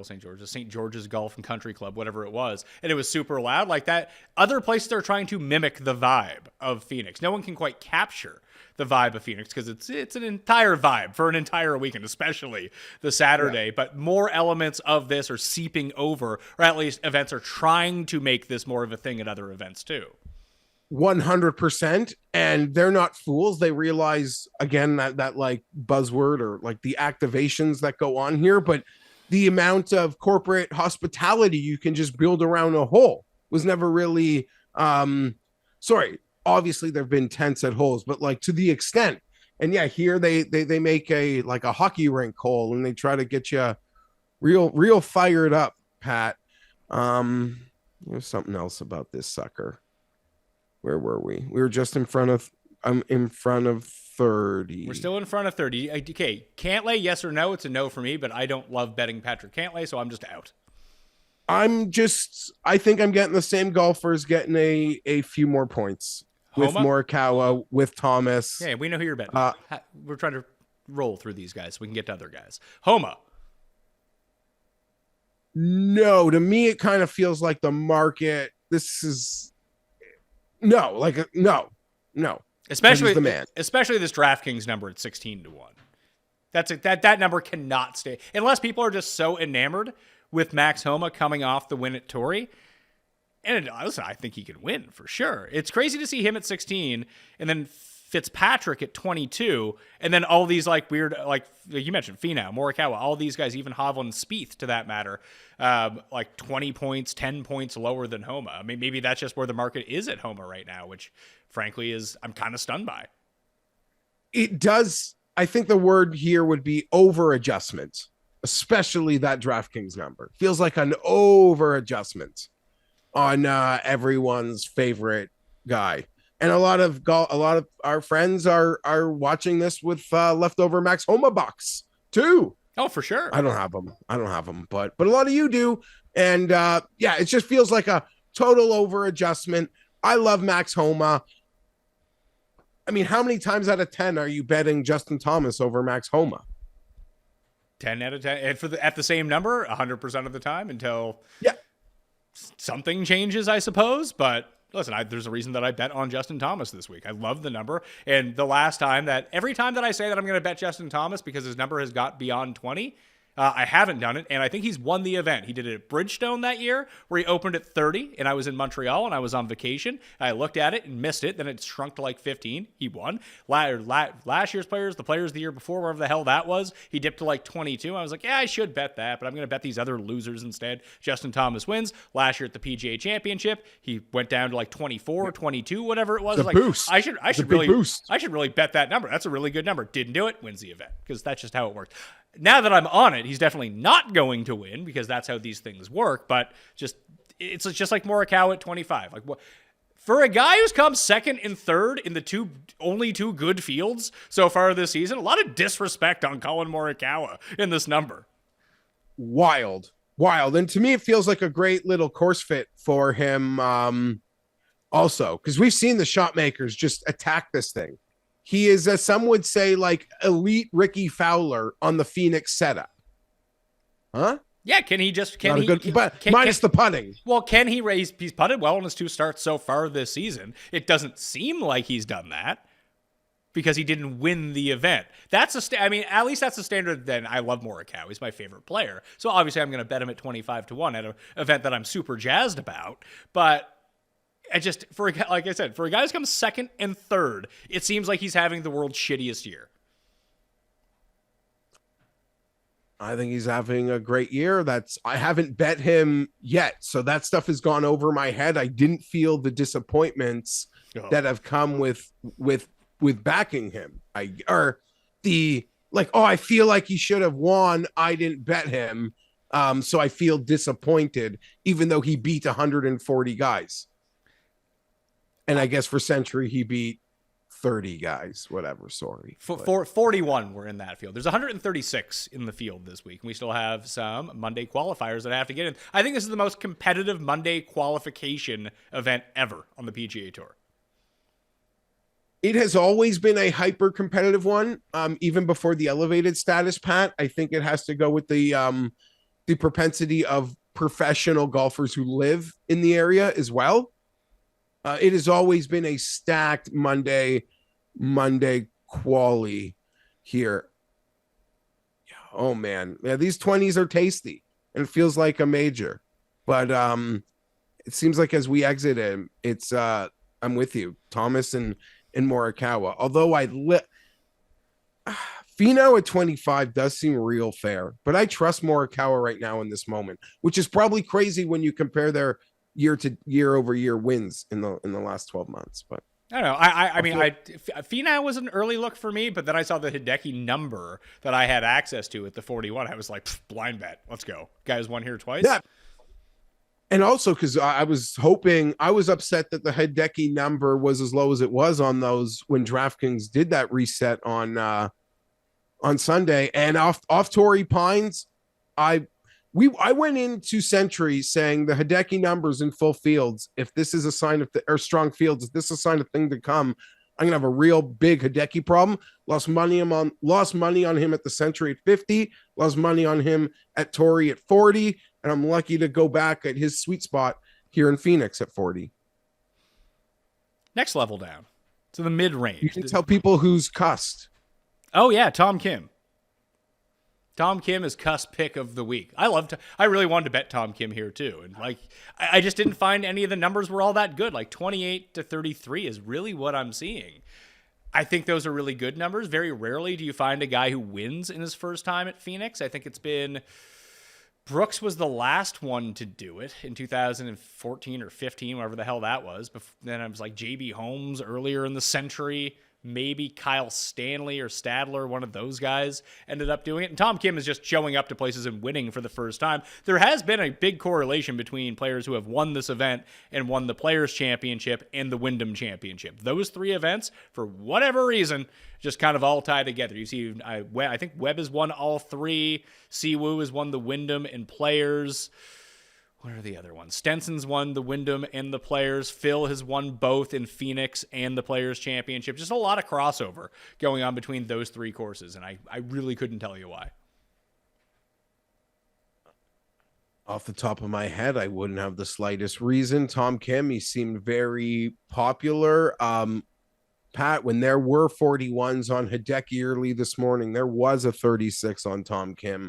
St. George's, St. George's Golf and Country Club, whatever it was. And it was super loud like that. Other places are trying to mimic the vibe of Phoenix. No one can quite capture the vibe of Phoenix because it's an entire vibe for an entire weekend, especially the Saturday. Yeah. But more elements of this are seeping over, or at least events are trying to make this more of a thing at other events too. 100%. And they're not fools. They realize, again, that like buzzword or like the activations that go on here, but the amount of corporate hospitality you can just build around a hole was never really obviously there've been tents at holes, but like to the extent. And yeah, here they make a like a hockey rink hole and they try to get you real fired up, Pat. There's something else about this sucker. Where were we? We were just in front of 30. We're still in front of 30. Okay, Cantlay, yes or no? It's a no for me, but I don't love betting Patrick Cantlay, so I'm just out. I think I'm getting the same golfers getting a few more points. With Morikawa, with Thomas. Yeah, we know who you're betting. We're trying to roll through these guys so we can get to other guys. Homa. No, to me it kind of feels like the market. This is no. Especially the man. Especially this DraftKings number at 16 to 1. That number cannot stay unless people are just so enamored with Max Homa coming off the win at Torrey. And listen, I think he can win for sure. It's crazy to see him at 16 and then Fitzpatrick at 22. And then all these like weird, like you mentioned, Finau, Morikawa, all these guys, even Hovland, Spieth to that matter, like 20 points, 10 points lower than Homa. I mean, maybe that's just where the market is at Homa right now, which frankly I'm kind of stunned by. It does. I think the word here would be over adjustment, especially that DraftKings number. Feels like an over adjustment on everyone's favorite guy. And a lot of our friends are watching this with leftover Max Homa bucks too. Oh, for sure. I don't have them, but a lot of you do. And it just feels like a total over adjustment. I love Max Homa. I mean, how many times out of 10 are you betting Justin Thomas over Max Homa? 10 out of 10. And at the same number, 100% of the time until something changes, I suppose. But listen, there's a reason that I bet on Justin Thomas this week. I love the number. And the last time every time that I say that I'm going to bet Justin Thomas because his number has got beyond 20, I haven't done it. And I think he's won the event. He did it at Bridgestone that year where he opened at 30 and I was in Montreal and I was on vacation. I looked at it and missed it. Then it shrunk to like 15. He won. Last year's players, the players the year before, wherever the hell that was, he dipped to like 22. I was like, yeah, I should bet that, but I'm going to bet these other losers instead. Justin Thomas wins. Last year at the PGA Championship, he went down to like 24, 22, whatever it was. The boost. I should really bet that number. That's a really good number. Didn't do it, wins the event because that's just how it worked. Now that I'm on it, he's definitely not going to win because that's how these things work. But it's just like Morikawa at 25. Like what? For a guy who's come second and third in the only two good fields so far this season, a lot of disrespect on Colin Morikawa in this number. Wild. And to me, it feels like a great little course fit for him also because we've seen the shot makers just attack this thing. He is, as some would say, like elite Ricky Fowler on the Phoenix setup. Huh? Yeah, minus the putting. Well, can he raise? He's putted well in his 2 starts so far this season. It doesn't seem like he's done that because he didn't win the event. At least that's the standard. Then I love Morikawa. He's my favorite player. So obviously I'm going to bet him at 25 to 1 at an event that I'm super jazzed about. But like I said, for a guy who's come second and third, it seems like he's having the world's shittiest year. I think he's having a great year. I haven't bet him yet, so that stuff has gone over my head. I didn't feel the disappointments that have come with backing him. I feel like he should have won. I didn't bet him, so I feel disappointed, even though he beat 140 guys. And I guess for Century, he beat 30 guys, whatever. Sorry. 41 were in that field. There's 136 in the field this week. And we still have some Monday qualifiers that I have to get in. I think this is the most competitive Monday qualification event ever on the PGA Tour. It has always been a hyper competitive one, even before the elevated status, Pat. I think it has to go with the propensity of professional golfers who live in the area as well. It has always been a stacked Monday quali here. Oh man, yeah, these 20s are tasty and it feels like a major, but it seems like as we exit him, it's I'm with you, Thomas and Morikawa. Although Finau at 25 does seem real fair, but I trust Morikawa right now in this moment, which is probably crazy when you compare their year over year wins in the last 12 months. But I don't know. I mean, Finau was an early look for me, but then I saw the Hideki number that I had access to at the 41. I was like, blind bet. Let's go. Guys won here twice. Yeah. And also because I was upset that the Hideki number was as low as it was on those when DraftKings did that reset on Sunday. And off Torrey Pines, I went into Century saying the Hideki numbers in full fields. If this is a sign of or strong fields, if this is a sign of thing to come, I'm gonna have a real big Hideki problem. Lost money on him at the Century at 50, lost money on him at Torrey at 40, and I'm lucky to go back at his sweet spot here in Phoenix at 40. Next level down to the mid range. You can tell people who's cussed. Oh yeah, Tom Kim. Tom Kim is cuss pick of the week. I really wanted to bet Tom Kim here too. And like, I just didn't find any of the numbers were all that good. Like 28 to 33 is really what I'm seeing. I think those are really good numbers. Very rarely do you find a guy who wins in his first time at Phoenix. I think it's been Brooks was the last one to do it in 2014 or 15, whatever the hell that was. Then I was like JB Holmes earlier in the century. Maybe Kyle Stanley or Stadler, one of those guys, ended up doing it. And Tom Kim is just showing up to places and winning for the first time. There has been a big correlation between players who have won this event and won the Players' Championship and the Wyndham Championship. Those three events, for whatever reason, just kind of all tie together. You see, I think Webb has won all three. Siwoo has won the Wyndham and Players. What are the other ones? Stenson's won the Wyndham and the Players. Phil has won both in Phoenix and the Players Championship. Just a lot of crossover going on between those three courses, and I really couldn't tell you why. Off the top of my head, I wouldn't have the slightest reason. Tom Kim, he seemed very popular. Pat, when there were 41s on Hideki early this morning, there was a 36 on Tom Kim.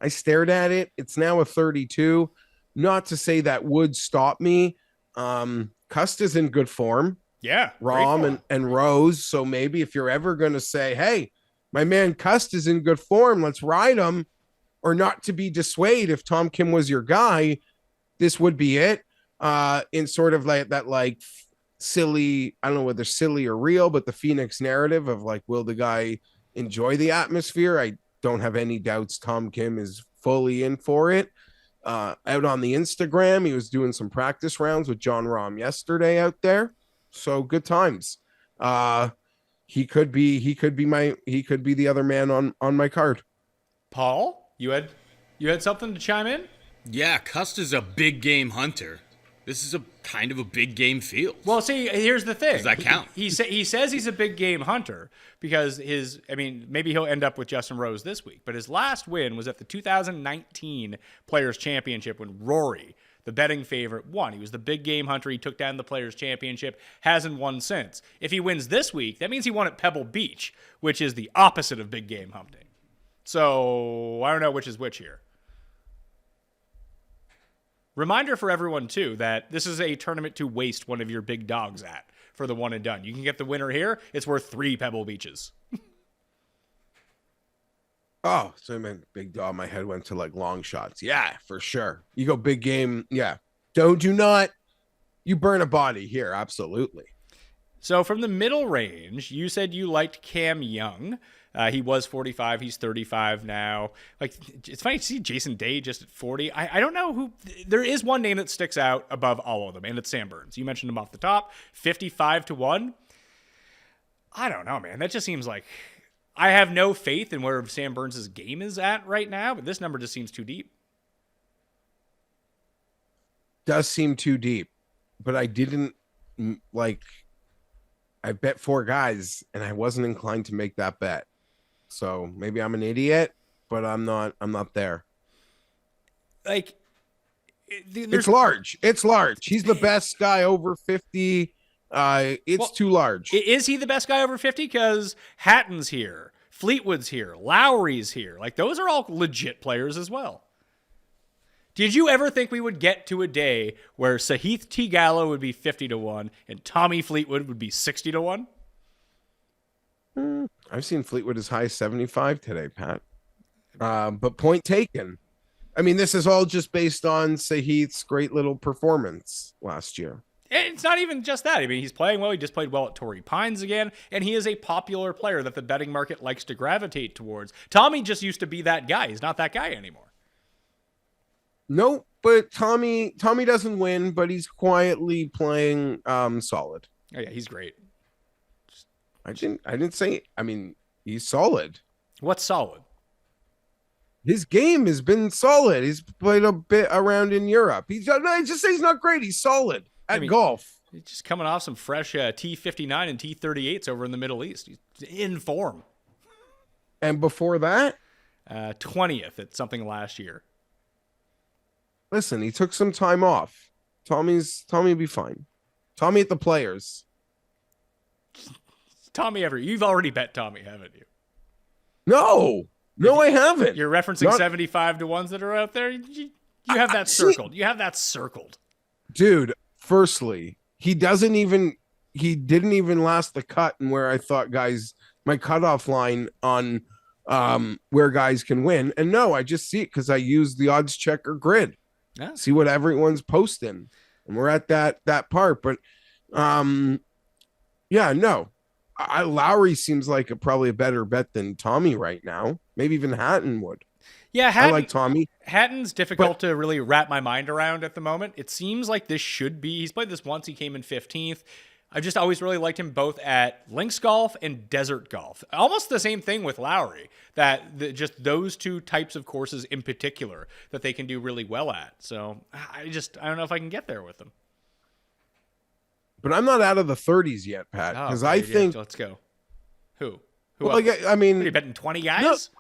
I stared at it. It's now a 32. Not to say that would stop me. Cust is in good form. Yeah. Rahm and Rose. So maybe if you're ever going to say, hey, my man Cust is in good form, let's ride him, or not to be dissuaded if Tom Kim was your guy, this would be it. In sort of like that, like silly, I don't know whether silly or real, but the Phoenix narrative of like, will the guy enjoy the atmosphere? I don't have any doubts Tom Kim is fully in for it. Out on the Instagram, he was doing some practice rounds with John Rahm yesterday out there. So good times. He could be the other man on my card. Paul, you had something to chime in? Yeah, Cust is a big game hunter. This is a kind of a big game field. Well, see, here's the thing. Does that count? He says he's a big game hunter because maybe he'll end up with Justin Rose this week, but his last win was at the 2019 Players Championship when Rory, the betting favorite, won. He was the big game hunter. He took down the Players Championship, hasn't won since. If he wins this week, that means he won at Pebble Beach, which is the opposite of big game hunting. So I don't know which is which here. Reminder for everyone, too, that this is a tournament to waste one of your big dogs at for the one and done. You can get the winner here. It's worth 3 Pebble Beaches. Oh, so I meant big dog. My head went to like Longshots. Yeah, for sure. You go big game. Yeah. You burn a body here. Absolutely. So from the middle range, you said you liked Cam Young. He was 45. He's 35 now. Like, it's funny to see Jason Day just at 40. I don't know who. There is one name that sticks out above all of them, and it's Sam Burns. You mentioned him off the top. 55-1. I don't know, man. That just seems like I have no faith in where Sam Burns' game is at right now, but this number just seems too deep. Does seem too deep, but I didn't like. I bet 4 guys, and I wasn't inclined to make that bet. So maybe I'm an idiot, but I'm not. I'm not there. Like, It's large. It's large. He's the best guy over 50. It's too large. Is he the best guy over 50? Because Hatton's here, Fleetwood's here, Lowry's here. Like, those are all legit players as well. Did you ever think we would get to a day where Sahith Theegala would be 50-1 and Tommy Fleetwood would be 60-1? I've seen Fleetwood as high as 75 today, Pat. But point taken. I mean, this is all just based on Sahith's great little performance last year. It's not even just that. I mean, he's playing well. He just played well at Torrey Pines again, and he is a popular player that the betting market likes to gravitate towards. Tommy just used to be that guy. He's not that guy anymore. Nope, but Tommy doesn't win, but he's quietly playing solid. Oh yeah, he's great. I didn't say. I mean, he's solid. What's solid? His game has been solid. He's played a bit around in Europe. I just say he's not great. He's solid at golf. He's just coming off some fresh T59 and T38s over in the Middle East. He's in form. And before that, 20th at something last year. Listen, he took some time off. Tommy will be fine. Tommy at the Players. Tommy you've already bet Tommy, haven't you? No, I haven't. You're referencing 75-1s that are out there. You have that circled. You have that circled. Dude, firstly, he didn't even last the cut and where I thought my cutoff line on where guys can win. And no, I just see it because I use the odds checker grid. Yeah. See what everyone's posting. And we're at that part. But yeah, no. Lowry seems like probably a better bet than Tommy right now. Maybe even Hatton would. Yeah, I like Tommy. Hatton's difficult to really wrap my mind around at the moment. It seems like this should be. He's played this once. He came in 15th. I've just always really liked him both at links golf and desert golf. Almost the same thing with Lowry, just those two types of courses in particular that they can do really well at. So I don't know if I can get there with them. But I'm not out of the 30s yet, Pat, because I think. Let's go. Who Well, else? I mean, are you betting 20 guys?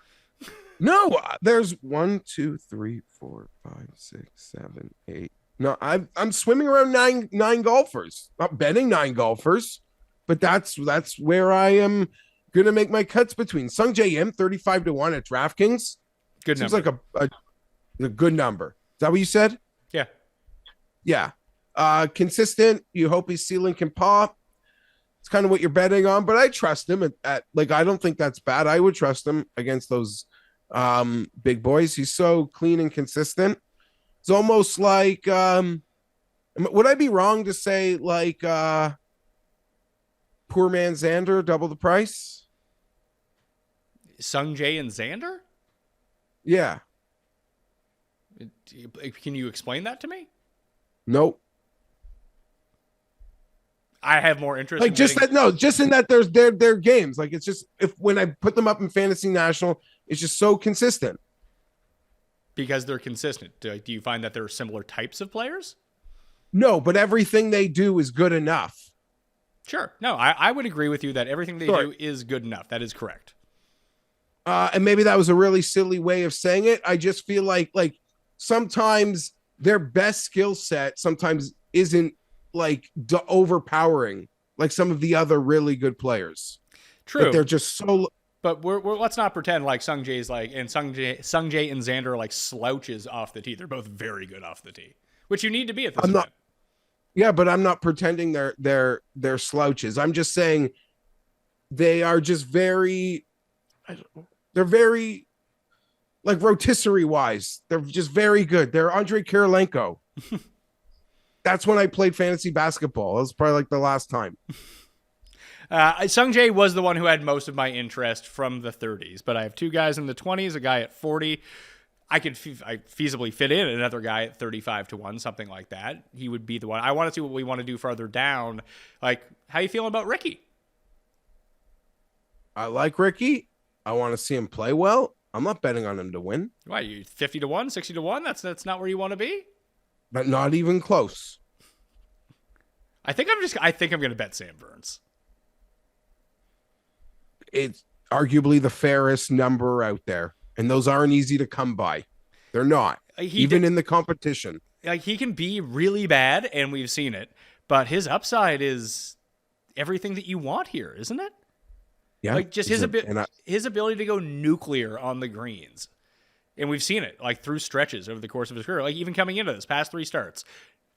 No, there's 1, 2, 3, 4, 5, 6, 7, 8. No, I'm swimming around nine golfers. Not betting 9 golfers, but that's where I am gonna make my cuts between. Sung Jae Im 35-1 at DraftKings. Good Seems number. like a good number. Is that what you said? Yeah. Yeah. Consistent. You hope his ceiling can pop. It's kind of what you're betting on, but I trust him at I don't think that's bad. I would trust him against those big boys. He's so clean and consistent. It's almost like would I be wrong to say like poor man Xander double the price? Sung Jae and Xander? Yeah. Can you explain that to me? Nope. I have more interest. Like just in that there's their games. Like it's just when I put them up in Fantasy National, it's just so consistent. Because they're consistent. Do you find that there are similar types of players? No, but everything they do is good enough. Sure. No, I would agree with you that everything they do is good enough. That is correct. And maybe that was a really silly way of saying it. I just feel like sometimes their best skill set sometimes isn't like overpowering like some of the other really good players. True. But they're just so. But we're let's not pretend like Sung Jae and Xander are like slouches off the tee. They're both very good off the tee, which you need to be at this event. Yeah, but I'm not pretending they're slouches. I'm just saying they are just very. They're very like rotisserie wise. They're just very good. They're Andrei Kirilenko. That's when I played fantasy basketball. That was probably like the last time. Sung Jae was the one who had most of my interest from the 30s, but I have 2 guys in the 20s, a guy at 40. I could feasibly fit in another guy at 35-1, something like that. He would be the one. I want to see what we want to do further down. Like, how you feeling about Ricky? I like Ricky. I want to see him play well. I'm not betting on him to win. Why, you 50-1, 60-1? That's not where you want to be? But not even close. I think I'm going to bet Sam Burns. it's arguably the fairest number out there, and those aren't easy to come by. They're not, even in the competition. Like, he can be really bad, and we've seen it, but his upside is everything that you want here, isn't it? Yeah, like just his ability to go nuclear on the greens. And we've seen it like through stretches over the course of his career, like even coming into this past 3 starts.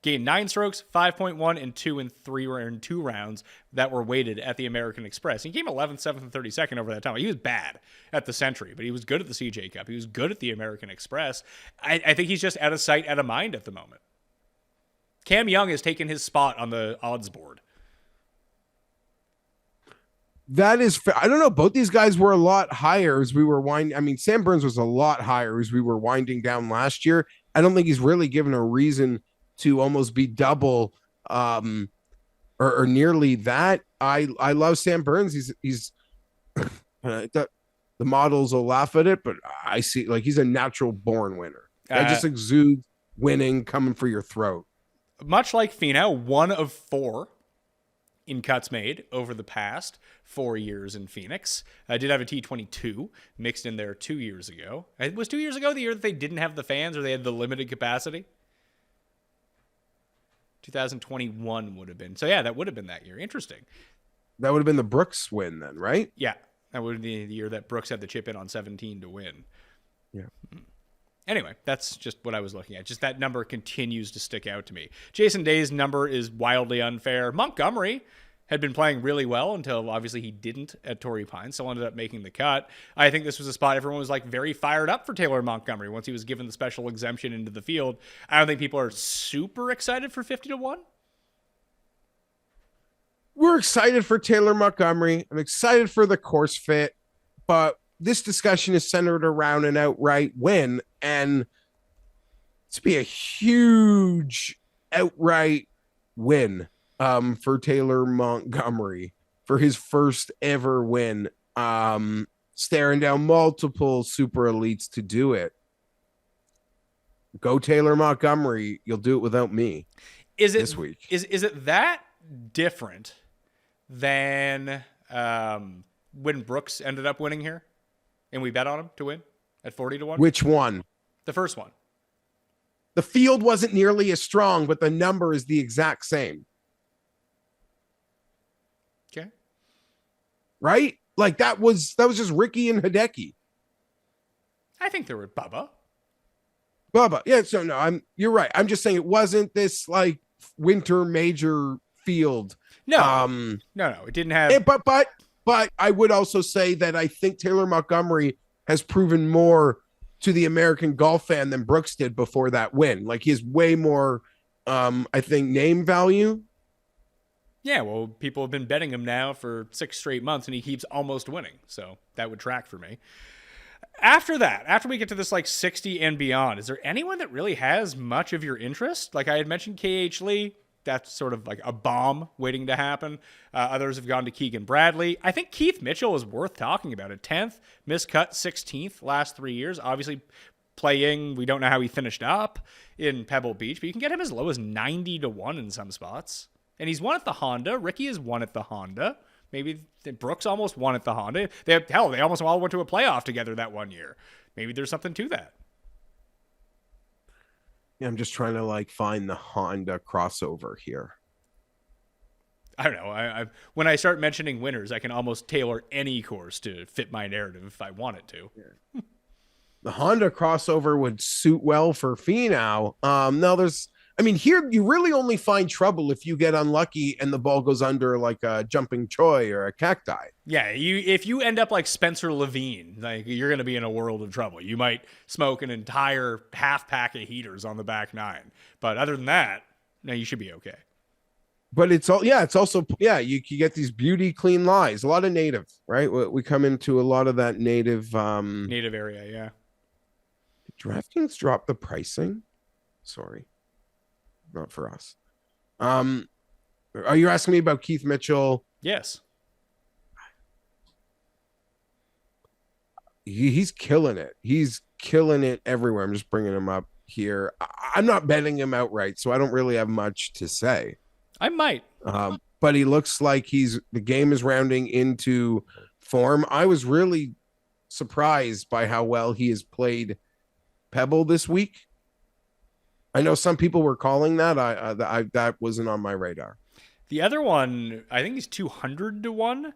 Gained 9 strokes, 5.1, and 2 and 3 were in 2 rounds that were weighted at the American Express. He came 11th, 7th, and 32nd over that time. He was bad at the Century, but he was good at the CJ Cup. He was good at the American Express. I think he's just out of sight, out of mind at the moment. Cam Young has taken his spot on the odds board. That is fair. I don't know. Both these guys were a lot higher as we were winding. I mean, Sam Burns was a lot higher as we were winding down last year. I don't think he's really given a reason to almost be double or nearly that. I love Sam Burns. He's the models will laugh at it, but I see like he's a natural born winner. I just exude winning coming for your throat. Much like Finau, 1 of 4 in cuts made over the past 4 years in Phoenix. I did have a T22 mixed in there 2 years ago. It was 2 years ago the year that they didn't have the fans or they had the limited capacity. 2021 would have been. So yeah, that would have been that year. Interesting. That would have been the Brooks win then, right? Yeah. That would be the year that Brooks had the chip in on 17 to win. Yeah. Anyway, that's just what I was looking at. Just that number continues to stick out to me. Jason Day's number is wildly unfair. Montgomery had been playing really well until obviously he didn't at Torrey Pines, so ended up making the cut. I think this was a spot everyone was like very fired up for Taylor Montgomery once he was given the special exemption into the field. I don't think people are super excited for 50-1. We're excited for Taylor Montgomery. I'm excited for the course fit, but this discussion is centered around an outright win, and it's be a huge outright win for Taylor Montgomery for his first ever win, staring down multiple super elites to do it. Go Taylor Montgomery. You'll do it without me. This week? Is it that different than when Brooks ended up winning here and we bet on him to win at 40-1? Which one? The first one. The field wasn't nearly as strong, but the number is the exact same. Okay. Right? Like that was just Ricky and Hideki. I think there were Bubba. Yeah, so no, you're right. I'm just saying it wasn't this like winter major field. No, it didn't have. But I would also say that I think Taylor Montgomery has proven more to the American golf fan than Brooks did before that win. Like he has way more, I think, name value. Yeah, well, people have been betting him now for 6 straight months, and he keeps almost winning. So that would track for me. After that, after we get to this like 60 and beyond, is there anyone that really has much of your interest? Like I had mentioned KH Lee. That's sort of like a bomb waiting to happen. Others have gone to Keegan Bradley. I think Keith Mitchell is worth talking about. A 10th, miscut 16th last 3 years. Obviously playing, we don't know how he finished up in Pebble Beach, but you can get him as low as 90-1 in some spots. And he's won at the Honda. Ricky has won at the Honda. Maybe Brooks almost won at the Honda. They almost all went to a playoff together that one year. Maybe there's something to that. Yeah, I'm just trying to like find the Honda crossover here. I don't know. When I start mentioning winners, I can almost tailor any course to fit my narrative if I want it to. Yeah. The Honda crossover would suit well for Finau. Here you really only find trouble if you get unlucky and the ball goes under like a jumping Choi or a cacti. Yeah, if you end up like Spencer Levine, like you're going to be in a world of trouble. You might smoke an entire half pack of heaters on the back 9, but other than that, no, you should be okay. But it's also you get these beauty clean lies. A lot of native, right? We come into a lot of that native area. Yeah. Did DraftKings drop the pricing? Sorry. Not for us. Are you asking me about Keith Mitchell? Yes. He's killing it. He's killing it everywhere. I'm just bringing him up here. I'm not betting him outright, so I don't really have much to say. I might. But he looks like the game is rounding into form. I was really surprised by how well he has played Pebble this week. I know some people were calling that. That wasn't on my radar. The other one, I think he's 200 to 1.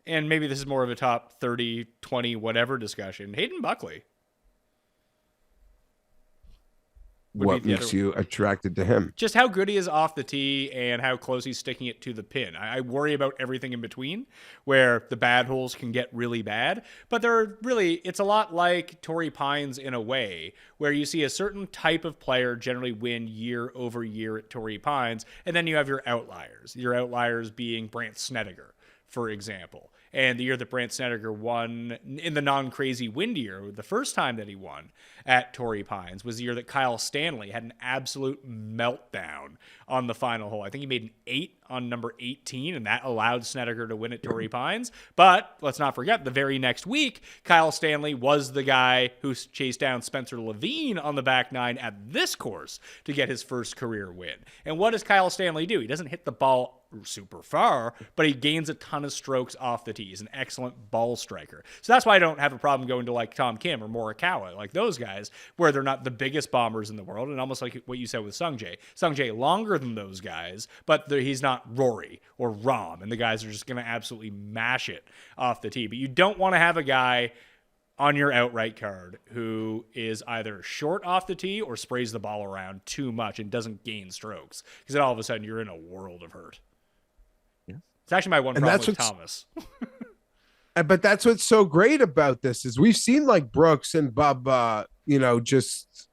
And maybe this is more of a top 30, 20, whatever discussion. Hayden Buckley. What makes you attracted to him? Just how good he is off the tee and how close he's sticking it to the pin. I worry about everything in between, where the bad holes can get really bad. But it's a lot like Torrey Pines in a way, where you see a certain type of player generally win year over year at Torrey Pines, and then you have your outliers. Your outliers being Brandt Snedeker, for example. And the year that Brandt Snedeker won in the non-crazy wind year, the first time that he won at Torrey Pines was the year that Kyle Stanley had an absolute meltdown on the final hole. I think he made an 8 on number 18, and that allowed Snedeker to win at Torrey Pines. But let's not forget, the very next week, Kyle Stanley was the guy who chased down Spencer Levine on the back nine at this course to get his first career win. And what does Kyle Stanley do? He doesn't hit the ball super far, but he gains a ton of strokes off the tee. He's an excellent ball striker. So that's why I don't have a problem going to like Tom Kim or Morikawa, like those guys, where they're not the biggest bombers in the world, and almost like what you said with Sungjae. Sungjae longer than those guys, but he's not Rory or Rahm, and the guys are just going to absolutely mash it off the tee. But you don't want to have a guy on your outright card who is either short off the tee or sprays the ball around too much and doesn't gain strokes, because then all of a sudden you're in a world of hurt. It's actually my one problem with Thomas. But that's what's so great about this is we've seen like Brooks and Bub, just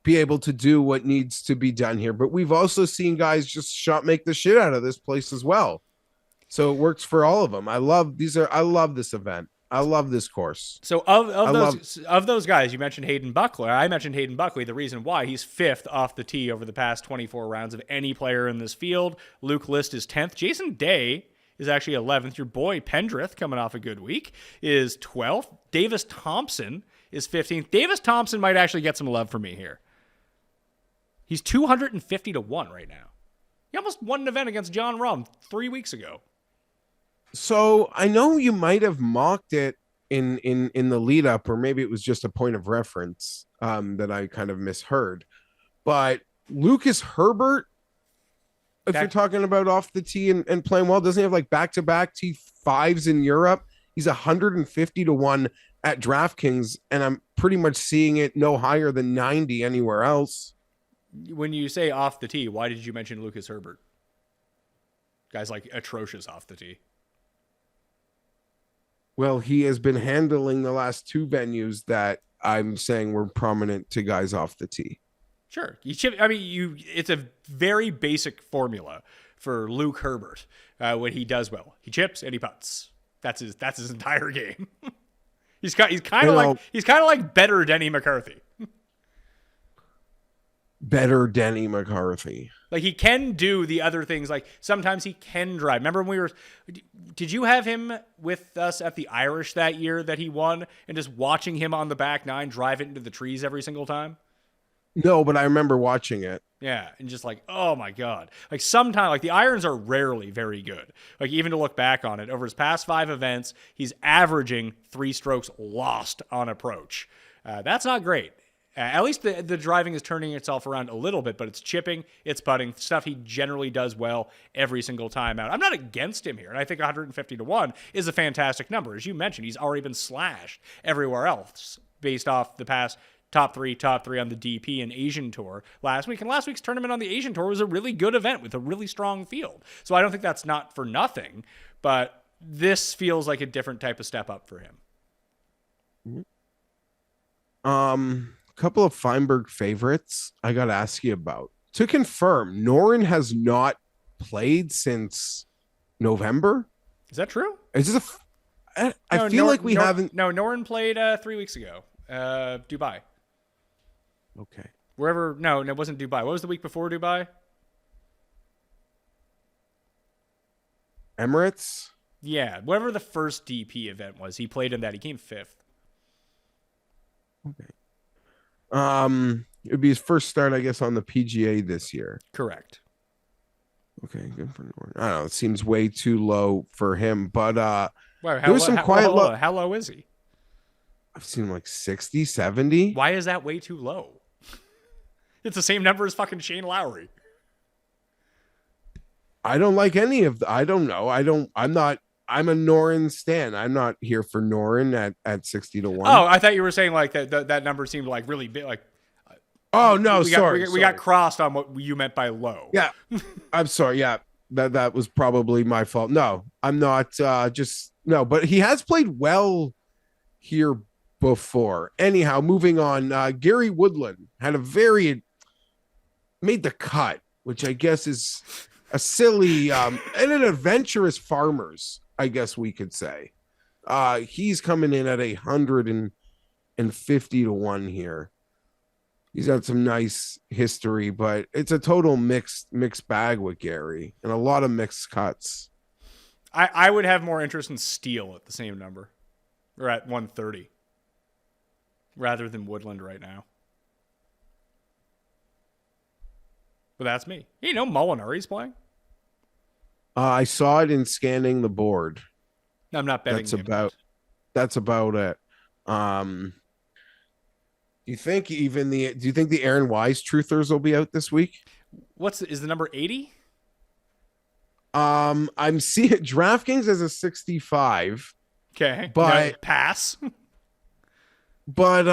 be able to do what needs to be done here. But we've also seen guys just make the shit out of this place as well. So it works for all of them. I love this event. I love this course. So of those guys, you mentioned Hayden Buckley. I mentioned Hayden Buckley. The reason why he's 5th off the tee over the past 24 rounds of any player in this field. Luke List is 10th. Jason Day is actually 11th. Your boy Pendrith, coming off a good week, is 12th. Davis Thompson is 15th. Davis Thompson might actually get some love for me here. He's 250 to 1 right now. He almost won an event against John Rahm 3 weeks ago. So I know you might have mocked it in the lead up, or maybe it was just a point of reference that I kind of misheard. But Lucas Herbert, if you're talking about off the tee and playing well, doesn't he have like back-to-back T5s in Europe? He's 150 to 1 at DraftKings, and I'm pretty much seeing it no higher than 90 anywhere else. When you say off the tee, why did you mention Lucas Herbert? Guy's like atrocious off the tee. Well, he has been handling the last 2 venues that I'm saying were prominent to guys off the tee. Sure. It's a very basic formula for Luke Herbert when he does well. He chips and he putts. That's his entire game. he's kind of like better Denny McCarthy. Better Denny McCarthy. Like he can do the other things. Like sometimes he can drive. Remember when did you have him with us at the Irish that year that he won, and just watching him on the back nine drive it into the trees every single time? No, but I remember watching it. Yeah, and just like, oh my God. Like sometimes, like the irons are rarely very good. Like even to look back on it, over his past 5 events, he's averaging 3 strokes lost on approach. That's not great. At least the driving is turning itself around a little bit, but it's chipping, it's putting, stuff he generally does well every single time out. I'm not against him here, and I think 150 to 1 is a fantastic number. As you mentioned, he's already been slashed everywhere else based off the past top three on the DP and Asian Tour last week. And last week's tournament on the Asian Tour was a really good event with a really strong field. So I don't think that's not for nothing, but this feels like a different type of step up for him. Couple of Fienberg favorites I got to ask you about. To confirm, Noren has not played since November. Is that true? Is this I feel like we haven't. No, Noren played 3 weeks ago. Dubai. Okay. Wherever. No, it wasn't Dubai. What was the week before Dubai? Emirates? Yeah, whatever the first DP event was, he played in that. He came 5th. Okay. It would be his first start, I guess, on the PGA this year. Correct. Okay, good for Norton. I don't know. It seems way too low for him, but Wait, there was some quiet low. How low is he? I've seen like 60, 70. Why is that way too low? It's the same number as fucking Shane Lowry. I don't like any of the, I don't know. I'm a Norin stan. I'm not here for Norin at 60 to 1. Oh, I thought you were saying like that number seemed like really big. Like, oh no, we got crossed on what you meant by low. Yeah, I'm sorry. Yeah, that was probably my fault. No, I'm not. No, but he has played well here before. Anyhow, moving on. Gary Woodland had made the cut, which I guess is a silly and an adventurous farmers, I guess we could say. He's coming in at 150 to 1 here. He's got some nice history, but it's a total mixed bag with Gary and a lot of mixed cuts. I would have more interest in Steele at the same number, or at 130, rather than Woodland right now. But that's me. You know Molinari's playing? I saw it in scanning the board. I'm not betting. That's about it. Do you think the Aaron Wise truthers will be out this week? Is the number 80? I'm seeing DraftKings as a 65. Okay. But pass. But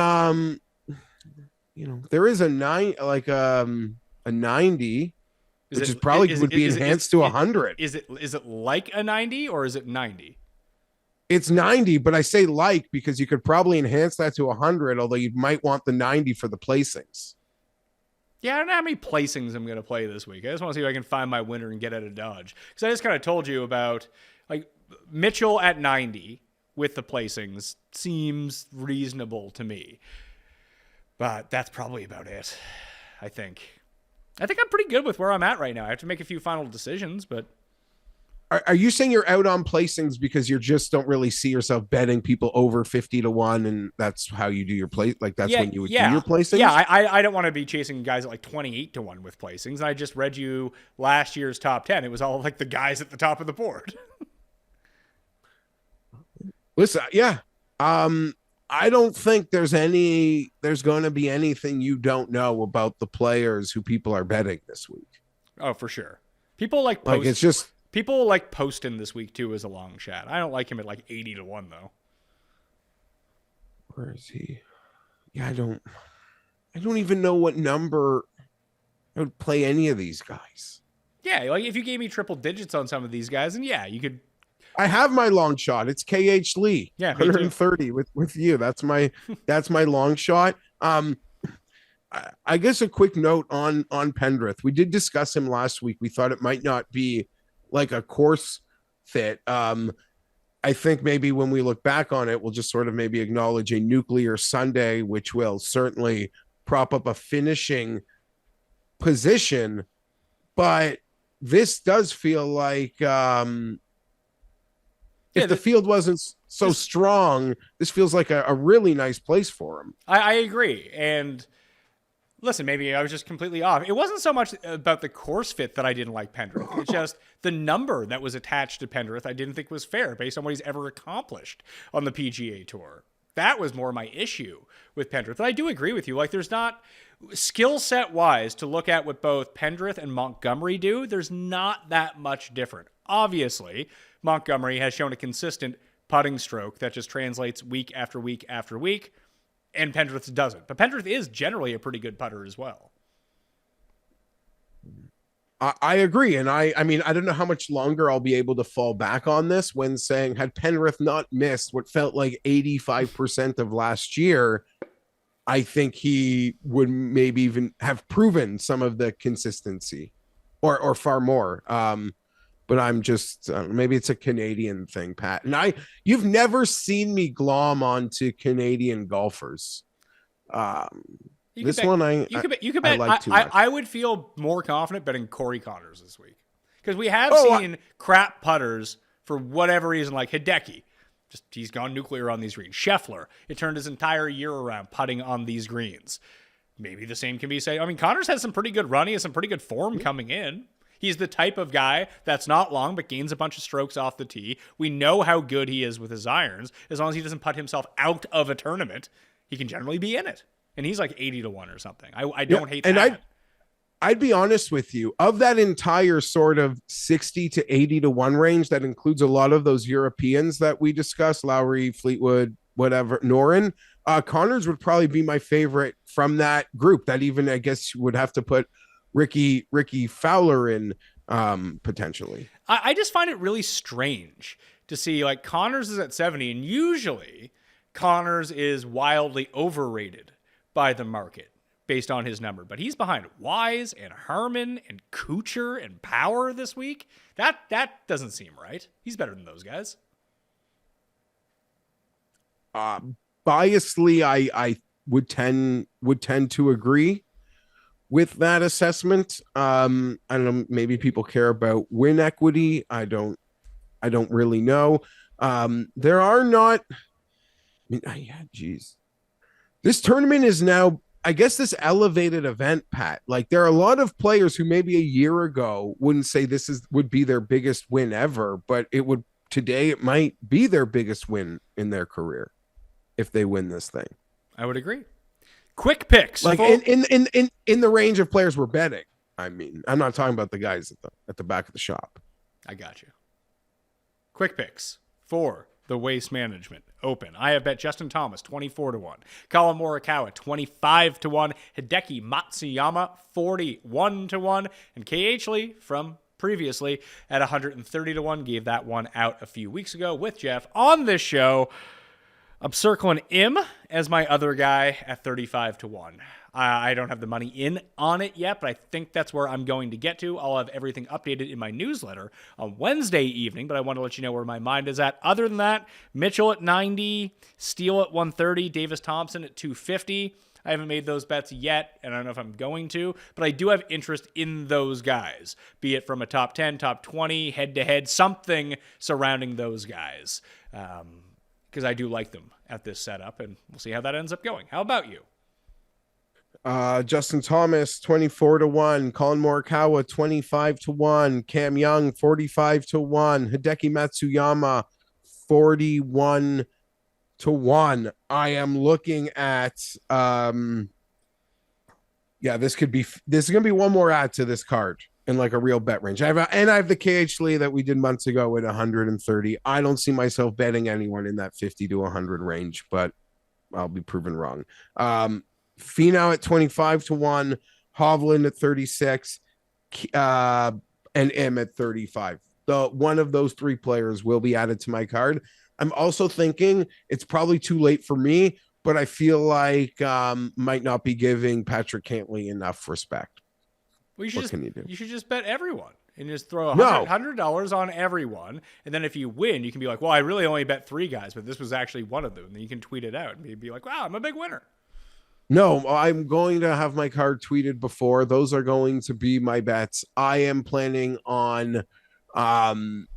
there is a 90, which is probably would be enhanced to 100. Is it like a 90 or is it 90? It's 90, but I say like because you could probably enhance that to 100, although you might want the 90 for the placings. Yeah, I don't know how many placings I'm going to play this week. I just want to see if I can find my winner and get out of Dodge. Because I just kind of told you about, like, Mitchell at 90 with the placings seems reasonable to me. But that's probably about it, I think. I think I'm pretty good with where I'm at right now. I have to make a few final decisions, but... Are you saying you're out on placings because you just don't really see yourself betting people over 50 to 1 and that's how you do your play? Like that's when you would do your placings? Yeah, I don't want to be chasing guys at like 28 to 1 with placings. And I just read you last year's top 10. It was all like the guys at the top of the board. Listen, yeah. I don't think there's going to be anything you don't know about the players who people are betting this week. Oh, for sure. People like it's just... People like Poston this week, too, as a long shot. I don't like him at like 80 to 1, though. Where is he? Yeah, I don't even know what number I would play any of these guys. Yeah, like if you gave me triple digits on some of these guys, and yeah, you could. I have my long shot. It's KH Lee. Yeah, 130 with you. That's my long shot. I guess a quick note on Pendrith. We did discuss him last week. We thought it might not be like a course fit. I think maybe when we look back on it, we'll just sort of maybe acknowledge a nuclear Sunday, which will certainly prop up a finishing position. But this does feel like if the field wasn't so strong, this feels like a really nice place for him. I agree. And listen, maybe I was just completely off. It wasn't so much about the course fit that I didn't like Pendrith. It's just the number that was attached to Pendrith I didn't think was fair based on what he's ever accomplished on the PGA Tour. That was more my issue with Pendrith. And I do agree with you. Like, there's not, skill set wise, to look at what both Pendrith and Montgomery do, there's not that much different. Obviously, Montgomery has shown a consistent putting stroke that just translates week after week after week. And Pendrith doesn't. But Pendrith is generally a pretty good putter as well. I agree. And I mean, I don't know how much longer I'll be able to fall back on this when saying, had Pendrith not missed what felt like 85% of last year, I think he would maybe even have proven some of the consistency or far more. But I'm just, maybe it's a Canadian thing, Pat. And you've never seen me glom onto Canadian golfers. I like too much. I would feel more confident betting Corey Connors this week. Because we have seen crap putters for whatever reason, like Hideki. Just he's gone nuclear on these greens. Scheffler, it turned his entire year around putting on these greens. Maybe the same can be said. I mean, Connors has some pretty good run. He has some pretty good form coming in. He's the type of guy that's not long but gains a bunch of strokes off the tee. We know how good he is with his irons. As long as he doesn't put himself out of a tournament, he can generally be in it. And he's like 80-1 or something. I don't hate that. And I'd be honest with you, of that entire sort of 60 to 80-1 range that includes a lot of those Europeans that we discussed, Lowry, Fleetwood, whatever, Noren, Connors would probably be my favorite from that group. That even, I guess, would have to put Ricky Fowler in potentially. I just find it really strange to see like Connors is at 70, and usually Connors is wildly overrated by the market based on his number, but he's behind Wise and Harmon and Kuchar and Power this week. That doesn't seem right. He's better than those guys. Biasly, I would tend to agree with that assessment. I don't know, maybe people care about win equity. I don't really know. There are not, geez. This tournament is now, I guess, this elevated event, Pat. Like, there are a lot of players who maybe a year ago wouldn't say would be their biggest win ever, but today it might be their biggest win in their career if they win this thing. I would agree. Quick picks. Like in the range of players we're betting. I mean, I'm not talking about the guys at the back of the shop. I got you. Quick picks for the Waste Management Open. I have bet Justin Thomas 24-1, Colin Morikawa 25-1, Hideki Matsuyama 41-1, and KH Lee from previously at 130-1. Gave that one out a few weeks ago with Jeff on this show. I'm circling him as my other guy at 35-1. I don't have the money in on it yet, but I think that's where I'm going to get to. I'll have everything updated in my newsletter on Wednesday evening, but I want to let you know where my mind is at. Other than that, Mitchell at 90, Steele at 130, Davis Thompson at 250. I haven't made those bets yet, and I don't know if I'm going to, but I do have interest in those guys, be it from a top 10, top 20, head-to-head, something surrounding those guys. Because I do like them at this setup, and we'll see how that ends up going. How about you? Justin Thomas 24-1, Colin Morikawa 25-1, Cam Young 45-1, Hideki Matsuyama 41-1. I am looking at this is gonna be one more add to this card in like a real bet range. I have the KH Lee that we did months ago at 130. I don't see myself betting anyone in that 50 to 100 range, but I'll be proven wrong. Finau at 25-1, Hovland at 36, and M at 35. One of those three players will be added to my card. I'm also thinking it's probably too late for me, but I feel like might not be giving Patrick Cantley enough respect. Well, what can you do? You should just bet everyone and just throw No. $100 on everyone. And then if you win, you can be like, well, I really only bet 3 guys, but this was actually one of them. And then you can tweet it out and be like, wow, I'm a big winner. No, I'm going to have my card tweeted before. Those are going to be my bets. I am planning on, I'm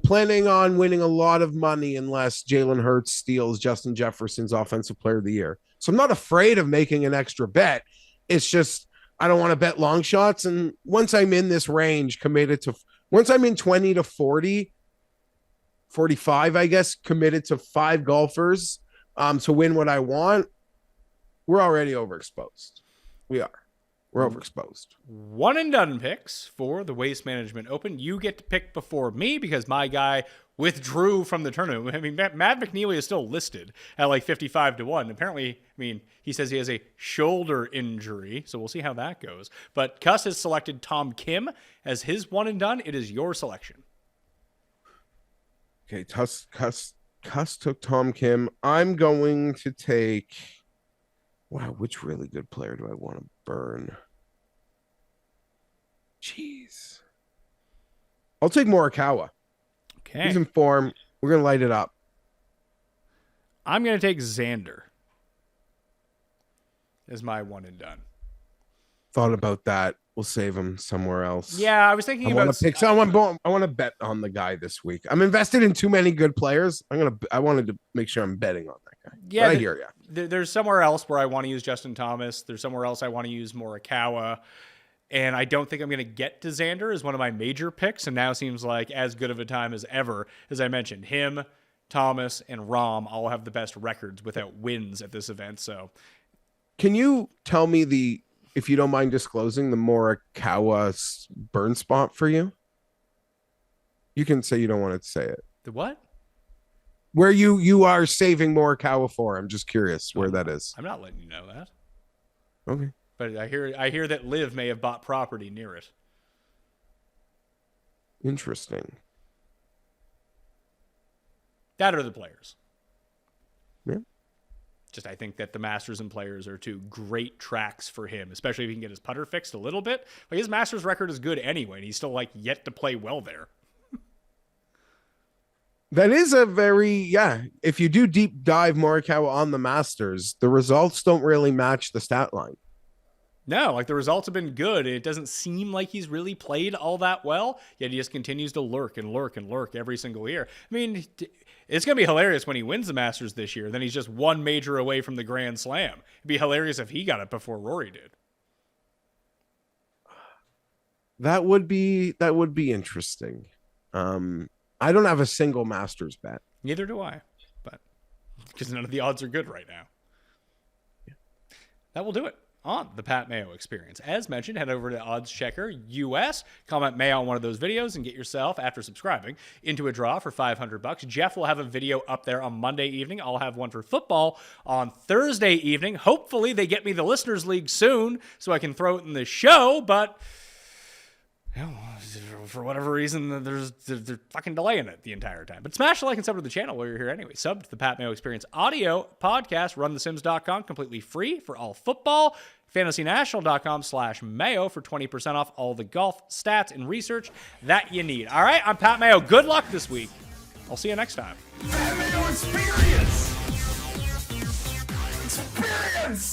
planning on winning a lot of money unless Jalen Hurts steals Justin Jefferson's Offensive Player of the Year. So I'm not afraid of making an extra bet. It's just, I don't want to bet long shots. And once I'm in this range, once I'm in 20 to 40, 45, I guess, committed to 5 golfers, to win what I want, we're already overexposed. We're overexposed. One and done picks for the Waste Management Open. You get to pick before me because my guy withdrew from the tournament. I mean, Matt McNeely is still listed at like 55-1. Apparently, he says he has a shoulder injury, so we'll see how that goes. But Cuss has selected Tom Kim as his one and done. It is your selection. Okay, Cuss took Tom Kim. I'm going to take, which really good player do I want to burn? Jeez. I'll take Morikawa. Okay. He's in form. We're going to light it up. I'm going to take Xander as my one and done. Thought about that. We'll save him somewhere else. Yeah, I was thinking I about want to bet on the guy this week. I'm invested in too many good players. I wanted to make sure I'm betting on that guy. Yeah, but I hear you. There's somewhere else where I want to use Justin Thomas. There's somewhere else I want to use Morikawa. And I don't think I'm going to get to Xander as one of my major picks. And now seems like as good of a time as ever. As I mentioned, him, Thomas, and Rom all have the best records without wins at this event. So Can you tell me if you don't mind disclosing, the Morikawa burn spot for you? You can say you don't want to say it. the what? Where you are saving Morikawa for. I'm just curious where that is. I'm not letting you know that. Okay. But I hear that Liv may have bought property near it. Interesting. That are the players. Yeah. Just I think that the Masters and Players are two great tracks for him, especially if he can get his putter fixed a little bit. Like his Masters record is good anyway, and he's still like yet to play well there. That is a if you do deep dive Morikawa on the Masters, the results don't really match the stat line. No, like the results have been good. It doesn't seem like he's really played all that well, yet he just continues to lurk and lurk and lurk every single year. I mean, it's going to be hilarious when he wins the Masters this year. Then he's just one major away from the Grand Slam. It'd be hilarious if he got it before Rory did. That would be interesting. I don't have a single Masters bet. Neither do I, but because none of the odds are good right now. Yeah. That will do it on the Pat Mayo Experience. As mentioned, head over to Odds Checker US, comment Mayo on one of those videos, and get yourself, after subscribing, into a draw for $500. Jeff will have a video up there on Monday evening. I'll have one for football on Thursday evening. Hopefully they get me the Listeners League soon so I can throw it in the show, but for whatever reason, they're fucking delaying it the entire time. But smash the like and sub to the channel while you're here anyway. Sub to the Pat Mayo Experience audio podcast, runthesims.com, completely free for all football. FantasyNational.com/Mayo for 20% off all the golf stats and research that you need. All right, I'm Pat Mayo. Good luck this week. I'll see you next time. That Mayo Experience!